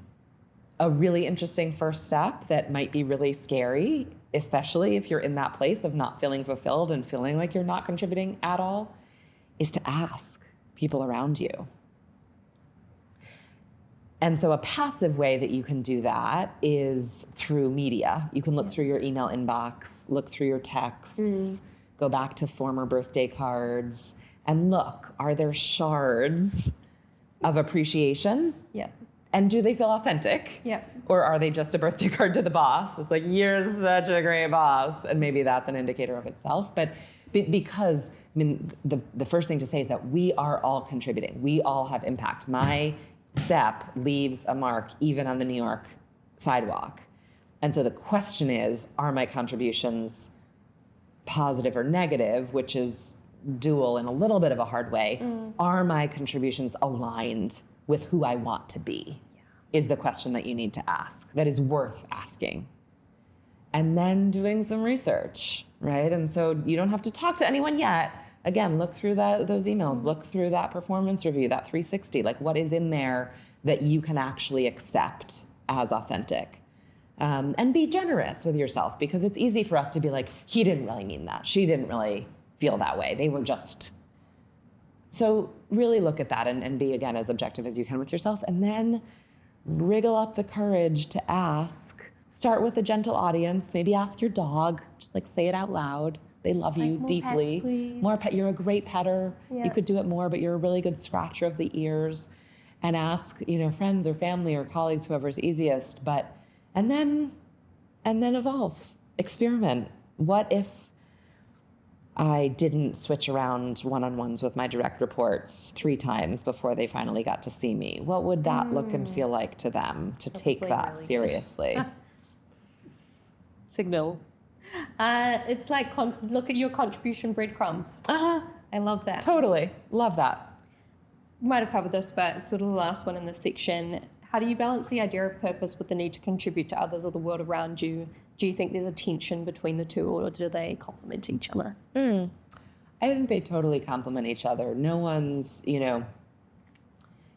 really interesting first step that might be really scary, especially if you're in that place of not feeling fulfilled and feeling like you're not contributing at all, is to ask people around you. And so a passive way that you can do that is through media. You can look through your email inbox, look through your texts, go back to former birthday cards, and look, are there shards of appreciation? Yeah. And do they feel authentic? Yeah. Or are they just a birthday card to the boss? It's like, you're such a great boss. And maybe that's an indicator of itself. But because, I mean, the first thing to say is that we are all contributing. We all have impact. My step leaves a mark even on the New York sidewalk. And so the question is, are my contributions positive or negative, which is dual in a little bit of a hard way? Are my contributions aligned with who I want to be? Is the question that you need to ask, that is worth asking. And then doing some research, right? And so you don't have to talk to anyone yet. Again, look through those emails, look through that performance review, that 360, like what is in there that you can actually accept as authentic. And be generous with yourself, because it's easy for us to be like, he didn't really mean that. She didn't really feel that way. They were just. So really look at that and be, again, as objective as you can with yourself, and then wriggle up the courage to ask Start with a gentle audience. Maybe ask your dog. Just like say it out loud. They love you more deeply. pets, please. More pet. You're a great petter. Yeah. You could do it more, but you're a really good scratcher of the ears. And ask, friends or family or colleagues, whoever's easiest. And then evolve. Experiment. What if I didn't switch around one-on-ones with my direct reports 3 times before they finally got to see me? What would that look and feel like to them to take that really seriously? Signal. It's like look at your contribution breadcrumbs. I love that. Totally. Love that. We might have covered this, but it's sort of the last one in this section. How do you balance the idea of purpose with the need to contribute to others or the world around you? Do you think there's a tension between the two, or do they complement each other? I think they totally complement each other. No one's,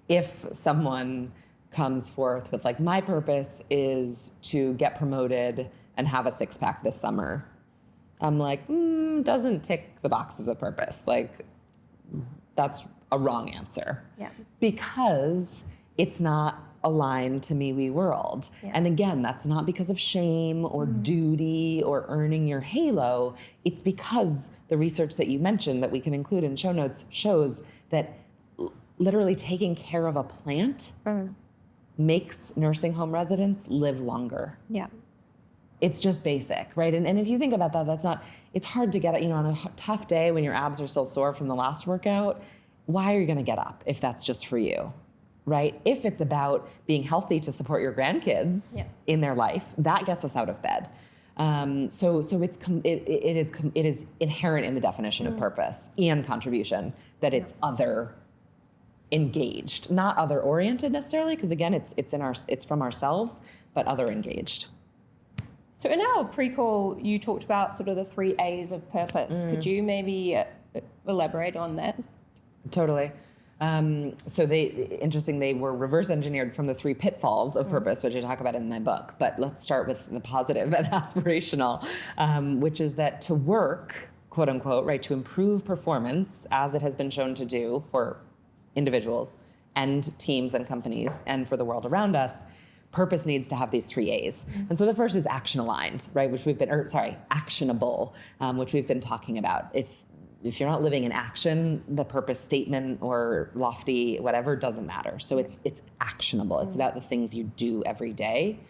if someone comes forth with like, my purpose is to get promoted and have a 6-pack this summer, I'm like, doesn't tick the boxes of purpose. Like, that's a wrong answer. Yeah. Because it's not aligned to me world. Yeah. And again, that's not because of shame or duty or earning your halo. It's because the research that you mentioned that we can include in show notes shows that literally taking care of a plant makes nursing home residents live longer. Yeah. It's just basic, right? And if you think about that, it's hard to get it, on a tough day when your abs are still sore from the last workout. Why are you going to get up if that's just for you, right? If it's about being healthy to support your grandkids in their life, that gets us out of bed. So it is inherent in the definition of purpose and contribution that it's other engaged, not other oriented necessarily, because again, it's from ourselves, but other engaged. So in our pre-call, you talked about sort of the 3 A's of purpose. Could you maybe elaborate on that? Totally. So they were reverse engineered from the 3 pitfalls of purpose, which I talk about in my book. But let's start with the positive and aspirational, which is that to work, quote unquote, right, to improve performance as it has been shown to do for individuals and teams and companies and for the world around us, purpose needs to have these 3 A's. And so the first is action aligned, right, actionable, which we've been talking about. If you're not living in action, the purpose statement or lofty whatever doesn't matter. So it's actionable. It's about the things you do every day.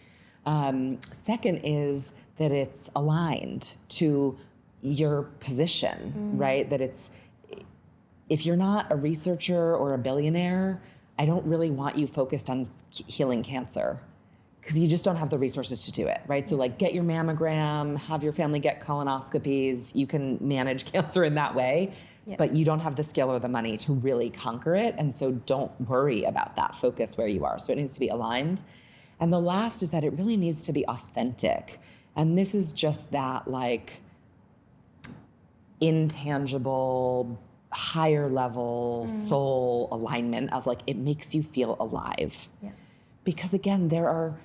Second is that it's aligned to your position, right? That if you're not a researcher or a billionaire, I don't really want you focused on healing cancer, because you just don't have the resources to do it, right? So like get your mammogram, have your family get colonoscopies. You can manage cancer in that way, but you don't have the skill or the money to really conquer it. And so don't worry about that. Focus where you are. So it needs to be aligned. And the last is that it really needs to be authentic. And this is just that like intangible, higher level soul alignment of like, it makes you feel alive. Yeah. Because again, there are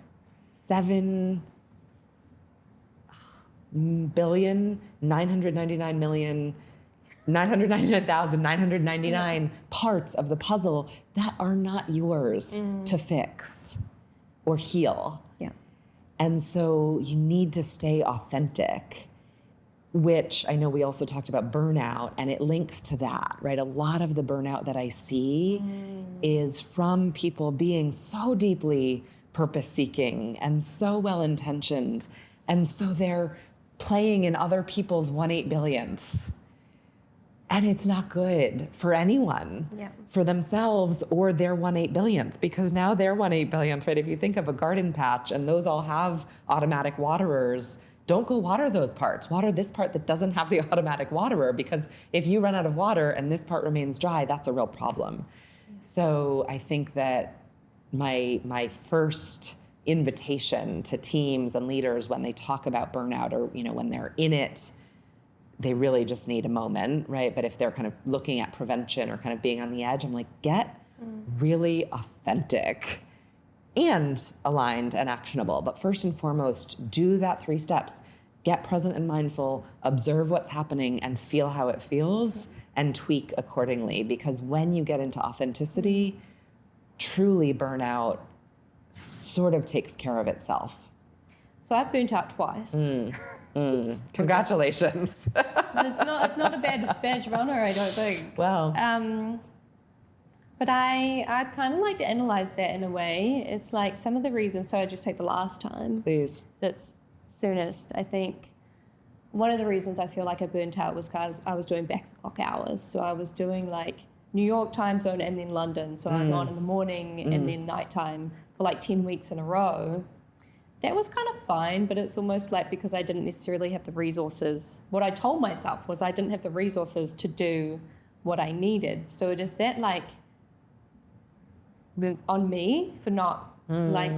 7,999,999,999 parts of the puzzle that are not yours to fix or heal. Yeah. And so you need to stay authentic, which I know we also talked about burnout, and it links to that, right? A lot of the burnout that I see is from people being so deeply purpose-seeking and so well-intentioned, and so they're playing in other people's one-eight-billionths. And it's not good for anyone, for themselves or their one-eight-billionth, because now their one-eight-billionth, right? If you think of a garden patch and those all have automatic waterers, don't go water those parts. Water this part that doesn't have the automatic waterer, because if you run out of water and this part remains dry, that's a real problem. So I think that my first invitation to teams and leaders when they talk about burnout, or when they're in it, they really just need a moment, right? But if they're kind of looking at prevention or kind of being on the edge, I'm like, get really authentic and aligned and actionable. But first and foremost, do that 3 steps. Get present and mindful, observe what's happening and feel how it feels, and tweak accordingly. Because when you get into authenticity, truly burnout sort of takes care of itself. So I've burnt out twice. Congratulations. It's not a bad runner, I don't think. Wow. But I kind of like to analyze that in a way. It's like some of the reasons, so I just take the last time. Please. That's soonest. I think one of the reasons I feel like I burnt out was because I was doing back the clock hours. So I was doing like New York time zone and then London. So I was on in the morning and then nighttime for like 10 weeks in a row. That was kind of fine, but it's almost like because I didn't necessarily have the resources. What I told myself was I didn't have the resources to do what I needed. So is that like on me for not like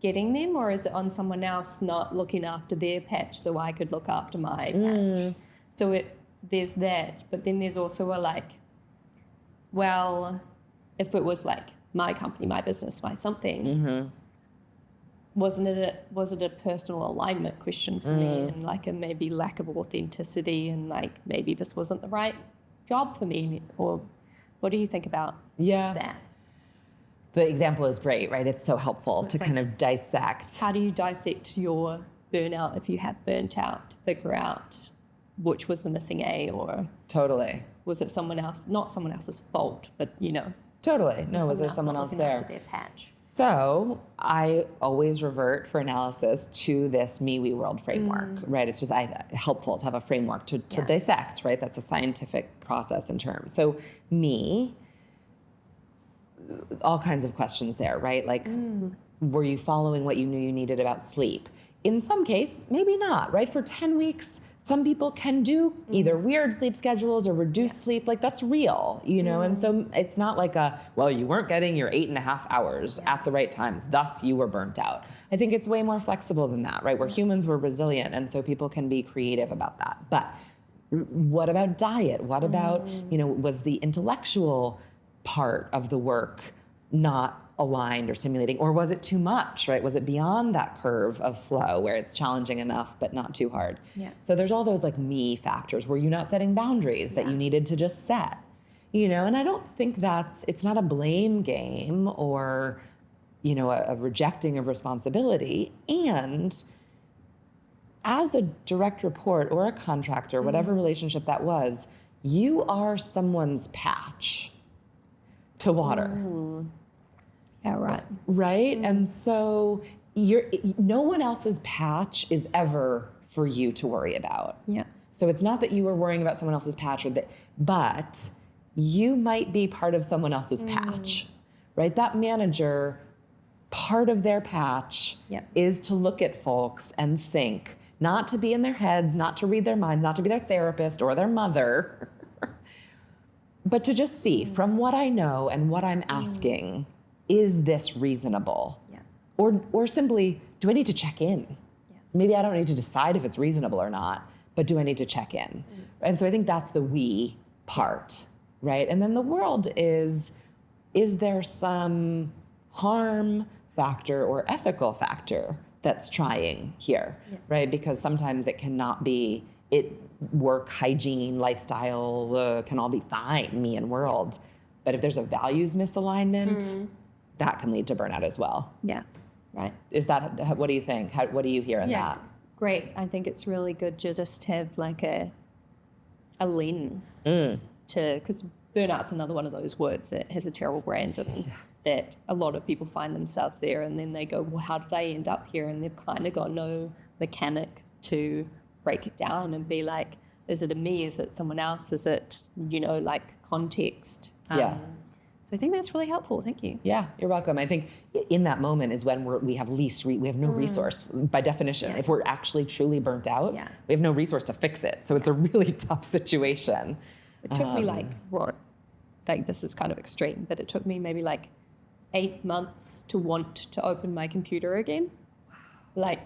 getting them, or is it on someone else not looking after their patch so I could look after my patch? So there's that, but then there's also a like, well, if it was like my company, my business, my something, was it a personal alignment question for me, and like a maybe lack of authenticity, and like maybe this wasn't the right job for me, or what do you think about that? The example is great, right? It's so helpful to like, kind of dissect. How do you dissect your burnout if you have burnt out, to figure out which was the missing A, or Totally. was it someone else, not someone else's fault, but Totally. No, was there someone else there? Their patch? So I always revert for analysis to this me, we, world framework, right? It's just helpful to have a framework to dissect, right? That's a scientific process in terms. So me, all kinds of questions there, right? Like, were you following what you knew you needed about sleep? In some case, maybe not, right? For 10 weeks, some people can do either weird sleep schedules or reduced sleep. Like, that's real, And so it's not like you weren't getting your 8.5 hours at the right times, thus you were burnt out. I think it's way more flexible than that, right? We're humans, we're resilient, and so people can be creative about that. But what about diet? What about, was the intellectual part of the work not aligned or stimulating, or was it too much, right? Was it beyond that curve of flow where it's challenging enough but not too hard? So there's all those like me factors. Were you not setting boundaries that you needed to just set? And I don't think it's not a blame game or a rejecting of responsibility. And as a direct report or a contractor, whatever relationship that was, you are someone's patch to water. Yeah, right. Right? And so no one else's patch is ever for you to worry about. Yeah. So it's not that you were worrying about someone else's patch, but you might be part of someone else's patch, right? That manager, part of their patch is to look at folks and think, not to be in their heads, not to read their minds, not to be their therapist or their mother, but to just see from what I know and what I'm asking, is this reasonable? Or simply, do I need to check in? Maybe I don't need to decide if it's reasonable or not, but do I need to check in? And so I think that's the we part, right? And then the world is there some harm factor or ethical factor that's trying here, right? Because sometimes it cannot be, work, hygiene, lifestyle can all be fine, me and world. But if there's a values misalignment, that can lead to burnout as well. Yeah, right. Is that, what do you think? What do you hear in that? Great. I think it's really good to just have like a lens because burnout's another one of those words that has a terrible brand and that a lot of people find themselves there, and then they go, well, how did I end up here? And they've kind of got no mechanic to break it down and be like, is it a me? Is it someone else? Is it, like context? So I think that's really helpful. Thank you. Yeah, you're welcome. I think in that moment is when we have no resource by definition. If we're actually truly burnt out, we have no resource to fix it. So it's a really tough situation. It took me this is kind of extreme, but it took me maybe 8 months to want to open my computer again.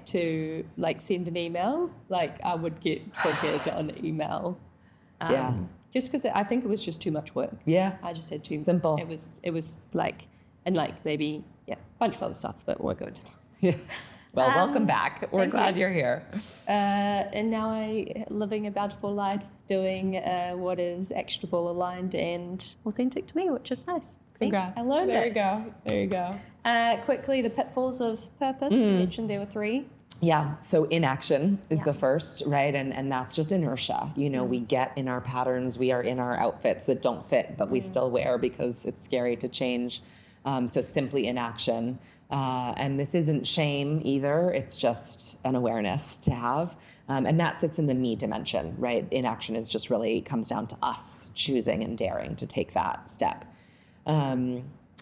To send an email. I would get triggered on email. Just because I think it was just too much work. Yeah. I just said too simple. It was maybe a bunch of other stuff, but we'll go into that. Yeah. Well, welcome back. We're glad you're here. And now I living a bountiful life, doing what is actionable, aligned, and authentic to me, which is nice. Congrats. I learned There it. you go. There you go. Quickly, the pitfalls of purpose. You mentioned there were 3. Yeah. So inaction is the first, right? And that's just inertia. You know, we get in our patterns, we are in our outfits that don't fit, but we still wear because it's scary to change. So simply inaction. And this isn't shame either. It's just an awareness to have. And that sits in the me dimension, right? Inaction is just really comes down to us choosing and daring to take that step.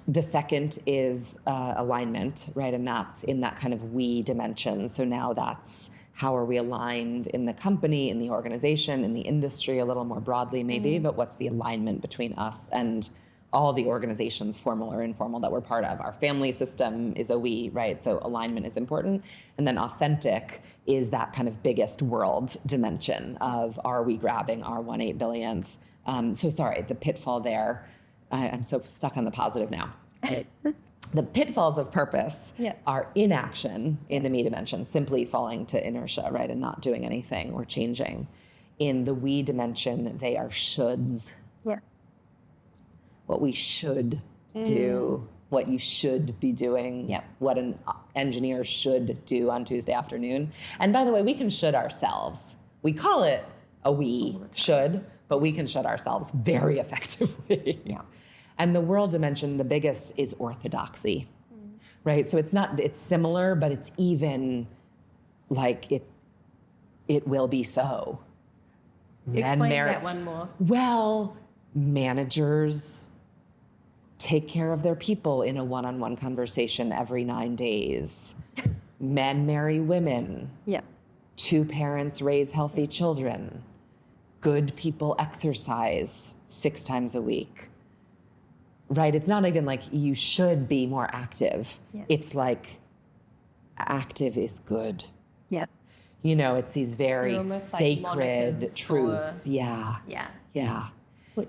The second is alignment, right? And that's in that kind of we dimension. So now that's how are we aligned in the company, in the organization, in the industry, a little more broadly maybe, but what's the alignment between us and all the organizations, formal or informal, that we're part of? Our family system is a we, right? So alignment is important. And then authentic is that kind of biggest world dimension of are we grabbing our one-eight-billionth? So sorry, the pitfall there. I'm so stuck on the positive now. The pitfalls of purpose are inaction in the me dimension, simply falling to inertia, right, and not doing anything or changing. In the we dimension, they are shoulds. Yeah. What we should do, what you should be doing, what an engineer should do on Tuesday afternoon. And by the way, we can should ourselves. We call it a we should, but we can should ourselves very effectively. Yeah. And the world dimension, the biggest is orthodoxy, right? So it's similar, but it's even like it will be so. Explain that one more. Well, managers take care of their people in a one-on-one conversation every 9 days. Men marry women. Yeah. 2 parents raise healthy children. Good people exercise 6 times a week. Right? It's not even like you should be more active. Yeah. It's like active is good. Yeah. You know, it's these very sacred truths. Yeah.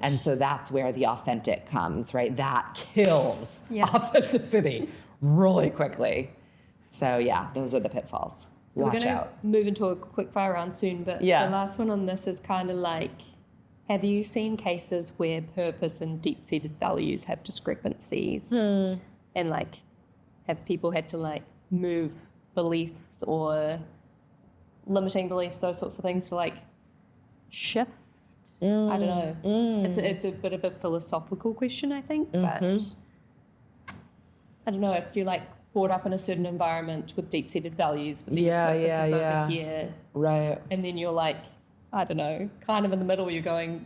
And so that's where the authentic comes, right? That kills authenticity really quickly. So yeah, those are the pitfalls. So we're going to move into a quickfire round soon, but the last one on this is kind of like, have you seen cases where purpose and deep-seated values have discrepancies? And like, have people had to like move beliefs or limiting beliefs, those sorts of things to like shift? I don't know. It's a bit of a philosophical question, I think, but I don't know if you're like brought up in a certain environment with deep-seated values, but then your purpose is over here, right? And then you're like, I don't know, kind of in the middle, you're going...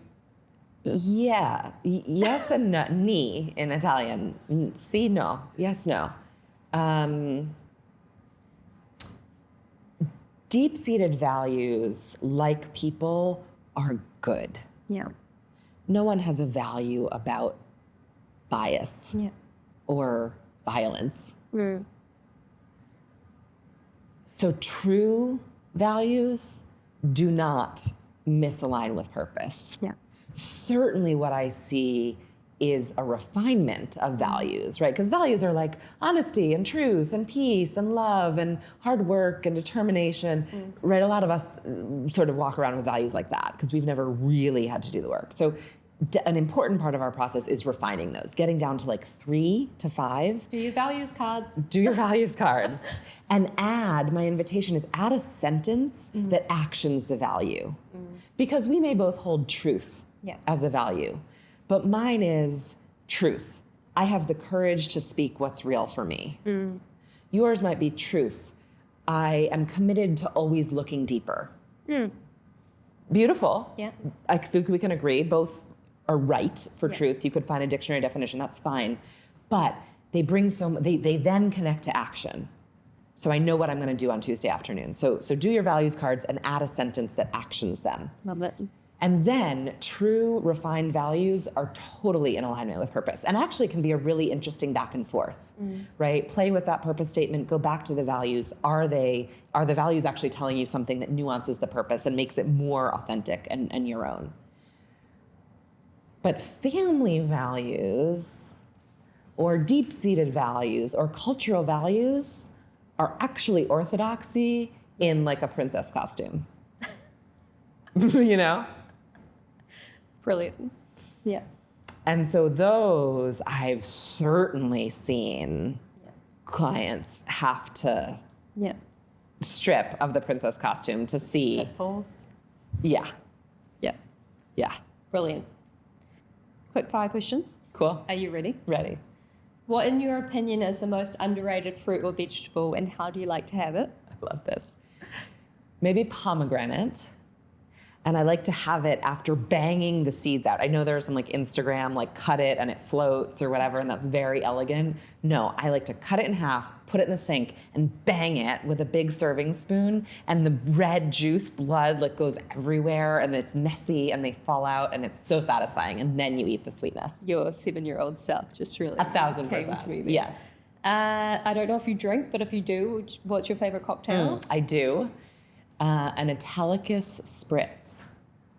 Yeah. Yes and no. Ni in Italian. Si, no. Yes, no. Deep-seated values, like people, are good. Yeah. No one has a value about bias or violence. So true values do not misalign with purpose. Yeah. Certainly what I see is a refinement of values, right? Because values are like honesty and truth and peace and love and hard work and determination, right? A lot of us sort of walk around with values like that because we've never really had to do the work. So an important part of our process is refining those, getting down to like 3 to 5. Do your values cards. Do your values cards. And my invitation is add a sentence that actions the value. Because we may both hold truth as a value, but mine is truth. I have the courage to speak what's real for me. Yours might be truth. I am committed to always looking deeper. Beautiful. Yeah. I think we can agree. Both are right for truth. You could find a dictionary definition. That's fine. But they bring they then connect to action. So I know what I'm going to do on Tuesday afternoon. So do your values cards and add a sentence that actions them. Love it. And then true refined values are totally in alignment with purpose and actually can be a really interesting back and forth, right? Play with that purpose statement, go back to the values. Are the values actually telling you something that nuances the purpose and makes it more authentic and your own? But family values or deep-seated values or cultural values are actually orthodoxy in like a princess costume. You know? Brilliant. Yeah. And so those I've certainly seen clients have to strip of the princess costume to see. Pitfalls. Yeah. Yeah. Yeah. Brilliant. Quickfire questions. Cool. Are you ready? Ready. What, in your opinion, is the most underrated fruit or vegetable, and how do you like to have it? I love this. Maybe pomegranate. And I like to have it after banging the seeds out. I know there's some like Instagram, like cut it and it floats or whatever, and that's very elegant. No, I like to cut it in half, put it in the sink, and bang it with a big serving spoon. And the red juice, blood, like goes everywhere, and it's messy, and they fall out, and it's so satisfying. And then you eat the sweetness. Your 7-year-old self just really 1,000%. came to me there. Yes. I don't know if you drink, but if you do, what's your favorite cocktail? I do. An Italicus spritz.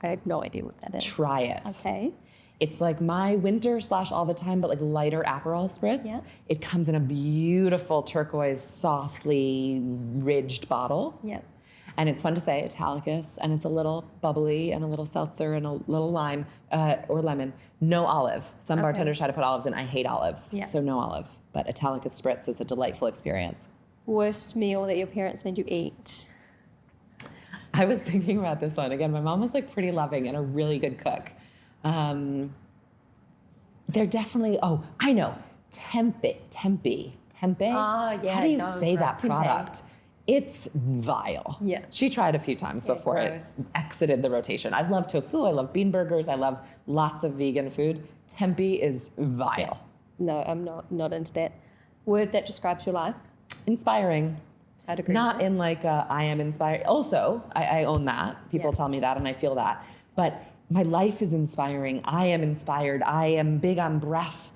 I have no idea what that is. Try it. Okay. It's like my winter / all the time, but like lighter Aperol spritz. Yeah. It comes in a beautiful turquoise, softly ridged bottle. Yep. And it's fun to say, Italicus, and it's a little bubbly and a little seltzer and a little lime or lemon. No olive. Some bartenders try to put olives in. I hate olives, so no olive. But Italicus spritz is a delightful experience. Worst meal that your parents made you eat? I was thinking about this one. Again, my mom was like pretty loving and a really good cook. They're definitely, I know, tempeh. Ah, yeah. How do you no, say right. that Tempeh. product? It's vile. Yeah. She tried a few times before gross. it exited the rotation. I love tofu. I love bean burgers. I love lots of vegan food. Tempeh is vile. No, I'm not into that. Word that describes your life? Inspiring. I'd agree. Not in like I am inspired. Also, I own that. People tell me that and I feel that. But my life is inspiring. I am inspired. I am big on breath.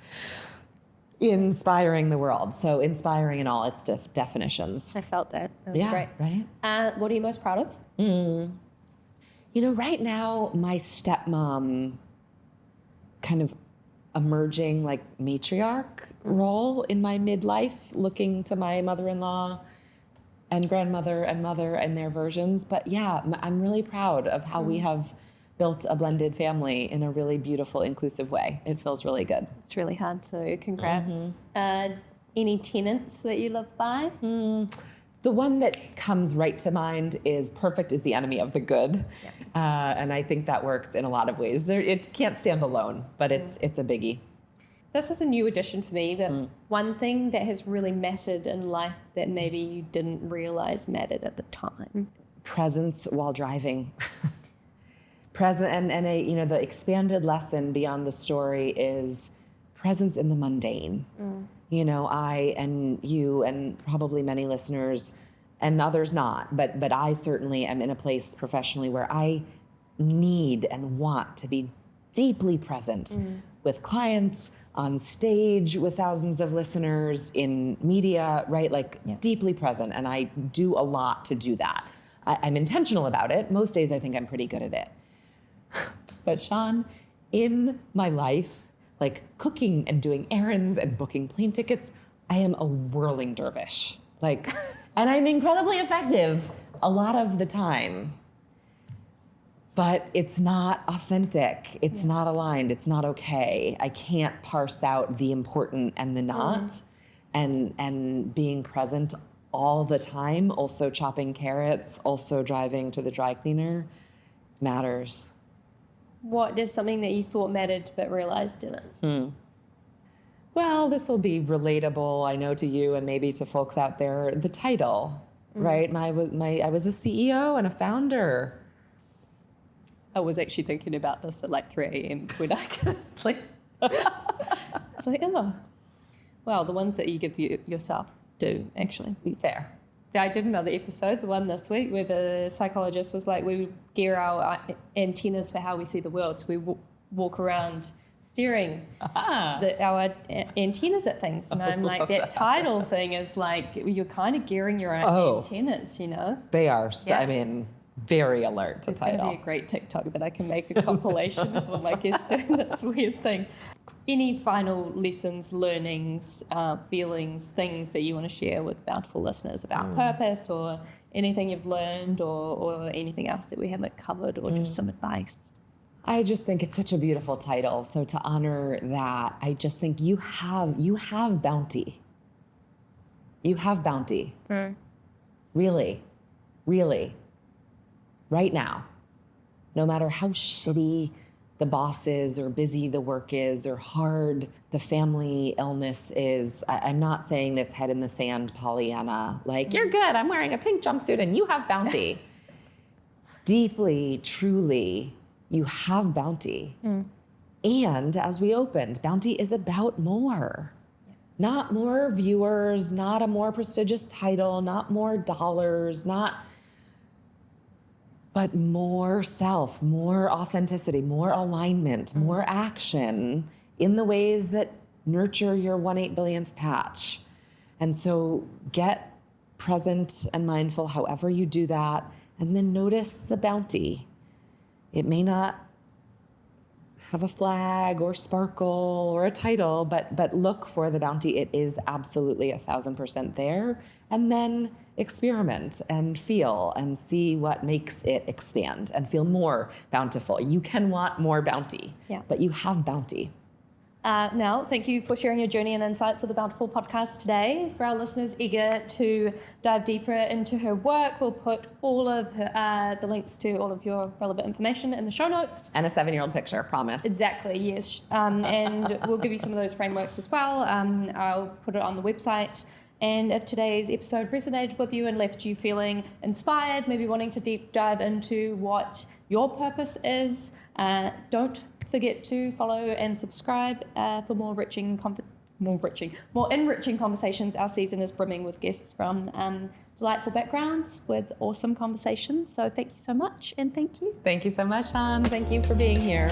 Inspiring the world. So inspiring in all its definitions. I felt that. That was great. Right? What are you most proud of? You know, right now, my stepmom kind of emerging like matriarch role in my midlife, looking to my mother-in-law and grandmother and mother and their versions. But yeah, I'm really proud of how we have built a blended family in a really beautiful, inclusive way. It feels really good. It's really hard, so congrats. Any tenets that you live by? The one that comes right to mind is perfect is the enemy of the good. And I think that works in a lot of ways. It can't stand alone, but it's a biggie. This is a new addition for me, but one thing that has really mattered in life that maybe you didn't realize mattered at the time. Presence while driving. Present and the expanded lesson beyond the story is presence in the mundane. You know, I and you and probably many listeners and others not, but I certainly am in a place professionally where I need and want to be deeply present with clients, on stage with thousands of listeners, in media, right? Like deeply present. And I do a lot to do that. I'm intentional about it. Most days I think I'm pretty good at it. But Sean, in my life, like cooking and doing errands and booking plane tickets, I am a whirling dervish. Like, and I'm incredibly effective a lot of the time. But it's not authentic. It's not aligned. It's not okay. I can't parse out the important and the not. And being present all the time, also chopping carrots, also driving to the dry cleaner, matters. What is something that you thought mattered but realized didn't? Well, this will be relatable, I know, to you and maybe to folks out there. The title, right? I was a CEO and a founder. I was actually thinking about this at like 3 a.m. when I go to sleep. It's like, oh, well, the ones that you give yourself do, actually. Fair. I did another episode, the one this week, where the psychologist was like, we gear our antennas for how we see the world. So we walk around staring our antennas at things. And I'm like, that title thing is like, you're kind of gearing your own antennas, you know? They are, I mean, very alert to it's title. It's going to be a great TikTok that I can make a compilation of all my guests doing this weird thing. Any final lessons, learnings, feelings, things that you want to share with Bountiful listeners about purpose, or anything you've learned, or anything else that we haven't covered, or just some advice? I just think it's such a beautiful title. So to honor that, I just think you have bounty. You have bounty. Really. Really, right now, no matter how shitty the boss is or busy the work is or hard the family illness is, I'm not saying this head in the sand Pollyanna, like, you're good, I'm wearing a pink jumpsuit and you have bounty. Deeply, truly, you have bounty. And as we opened, bounty is about more. Not more viewers, not a more prestigious title, not more dollars, but more self, more authenticity, more alignment, more action in the ways that nurture your 1/8-billionth patch. And so get present and mindful however you do that, and then notice the bounty. It may not have a flag or sparkle or a title, but look for the bounty. It is absolutely 1,000% there. And then experiment and feel and see what makes it expand and feel more bountiful. You can want more bounty, but you have bounty. Nell, thank you for sharing your journey and insights with the Bountifull Podcast today. For our listeners eager to dive deeper into her work, we'll put all of the links to all of your relevant information in the show notes. And a 7-year-old picture, promise. Exactly, yes. And we'll give you some of those frameworks as well. I'll put it on the website. And if today's episode resonated with you and left you feeling inspired, maybe wanting to deep dive into what your purpose is, don't forget to follow and subscribe for more enriching conversations. Our season is brimming with guests from delightful backgrounds with awesome conversations. So thank you so much, and thank you. Thank you so much, Sean. Thank you for being here.